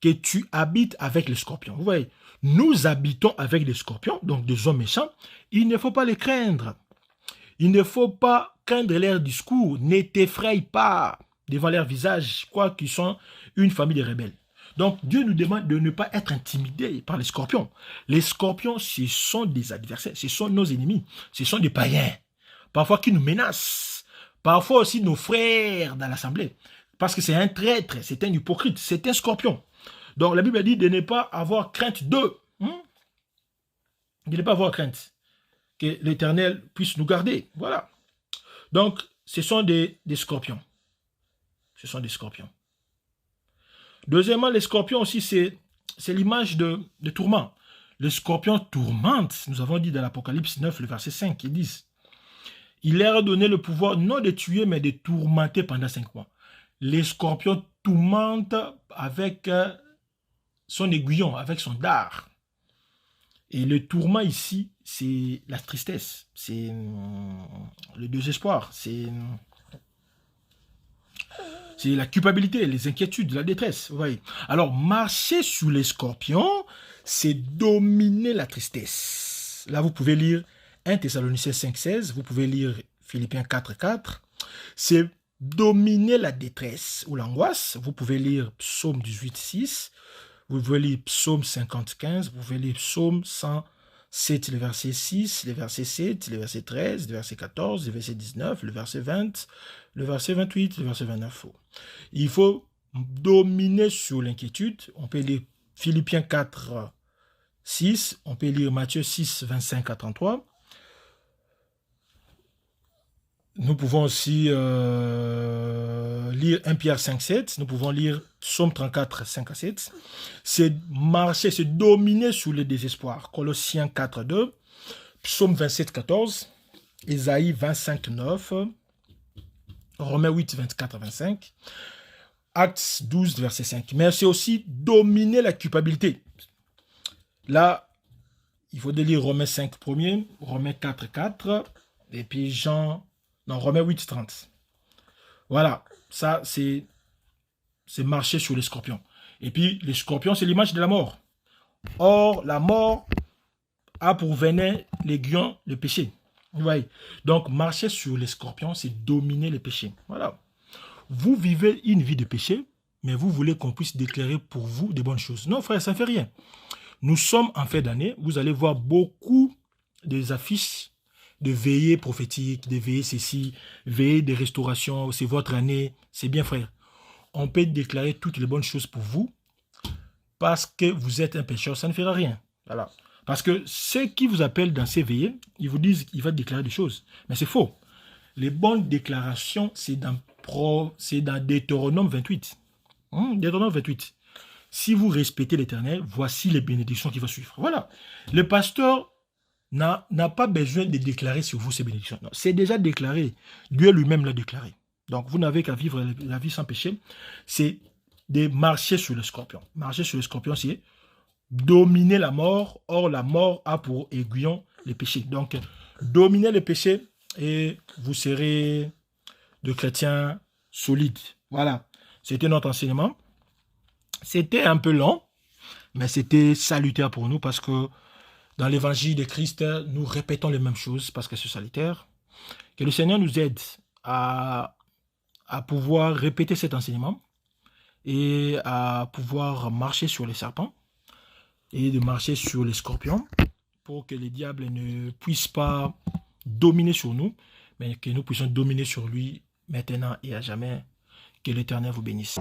que tu habites avec les scorpions. Vous voyez, nous habitons avec les scorpions, donc des hommes méchants, il ne faut pas les craindre. Il ne faut pas craindre leur discours, ne t'effraie pas devant leur visage, quoi qu'ils sont une famille de rebelles. Donc, Dieu nous demande de ne pas être intimidés par les scorpions. Les scorpions, ce sont des adversaires, ce sont nos ennemis, ce sont des païens, parfois qui nous menacent, parfois aussi nos frères dans l'assemblée, parce que c'est un traître, c'est un hypocrite, c'est un scorpion. Donc, la Bible dit de ne pas avoir crainte d'eux. De ne pas avoir crainte. Que l'Éternel puisse nous garder. Voilà. Donc, ce sont des scorpions. Ce sont des scorpions. Deuxièmement, les scorpions aussi, c'est l'image de tourment. Les scorpions tourmentent. Nous avons dit dans l'Apocalypse 9, le verset 5, ils disent, il leur a donné le pouvoir non de tuer, mais de tourmenter pendant 5 mois. Les scorpions tourmentent avec son aiguillon, avec son dard. Et le tourment ici, c'est la tristesse, c'est le désespoir, c'est la culpabilité, les inquiétudes, la détresse. Vous voyez. Alors, marcher sur les scorpions, c'est dominer la tristesse. Là, vous pouvez lire 1 Thessaloniciens 5,16, vous pouvez lire Philippiens 4,4. C'est dominer la détresse ou l'angoisse. Vous pouvez lire Psaume 18,6. Vous pouvez lire Psaume 50,15. Vous pouvez lire Psaume 107, le verset 6, le verset 7, le verset 13, le verset 14, le verset 19, le verset 20, le verset 28, le verset 29. Il faut dominer sur l'inquiétude. On peut lire Philippiens 4, 6. On peut lire Matthieu 6, 25 à 33. Nous pouvons aussi lire 1 Pierre 5, 7. Nous pouvons lire Psaume 34, 5 à 7. C'est marcher, c'est dominer sous le désespoir. Colossiens 4, 2. Psaume 27, 14. Ésaïe 25, 9. Romains 8, 24 à 25. Actes 12, verset 5. Mais c'est aussi dominer la culpabilité. Là, il faut lire Romains 5 premier, Romains 4, 4. Et puis Romains 8, 30. Voilà, ça c'est marcher sur les scorpions. Et puis les scorpions, c'est l'image de la mort. Or, la mort a pour venin l'aiguillon, le péché. Vous voyez? Donc, marcher sur les scorpions, c'est dominer les péchés. Voilà. Vous vivez une vie de péché, mais vous voulez qu'on puisse déclarer pour vous des bonnes choses. Non, frère, ça ne fait rien. Nous sommes en fin d'année. Vous allez voir beaucoup des affiches de veillées prophétiques, de veillées ceci, veillées de restauration. C'est votre année. C'est bien, frère. On peut déclarer toutes les bonnes choses pour vous parce que vous êtes un pécheur. Ça ne fera rien. Voilà. Parce que ceux qui vous appellent dans ces veillées, ils vous disent qu'il va déclarer des choses. Mais c'est faux. Les bonnes déclarations, c'est dans Deutéronome 28. Deutéronome 28. Si vous respectez l'Éternel, voici les bénédictions qui vont suivre. Voilà. Le pasteur n'a pas besoin de déclarer sur vous ces bénédictions. Non, c'est déjà déclaré. Dieu lui-même l'a déclaré. Donc, vous n'avez qu'à vivre la vie sans péché. C'est de marcher sur le scorpion. Marcher sur le scorpion, c'est dominer la mort. Or, la mort a pour aiguillon les péchés. Donc, dominez les péchés et vous serez de chrétiens solides. Voilà. C'était notre enseignement. C'était un peu long, mais c'était salutaire pour nous parce que dans l'évangile de Christ, nous répétons les mêmes choses parce que c'est salutaire. Que le Seigneur nous aide à pouvoir répéter cet enseignement et à pouvoir marcher sur les serpents et de marcher sur les scorpions pour que les diables ne puissent pas dominer sur nous, mais que nous puissions dominer sur lui maintenant et à jamais. Que l'Éternel vous bénisse.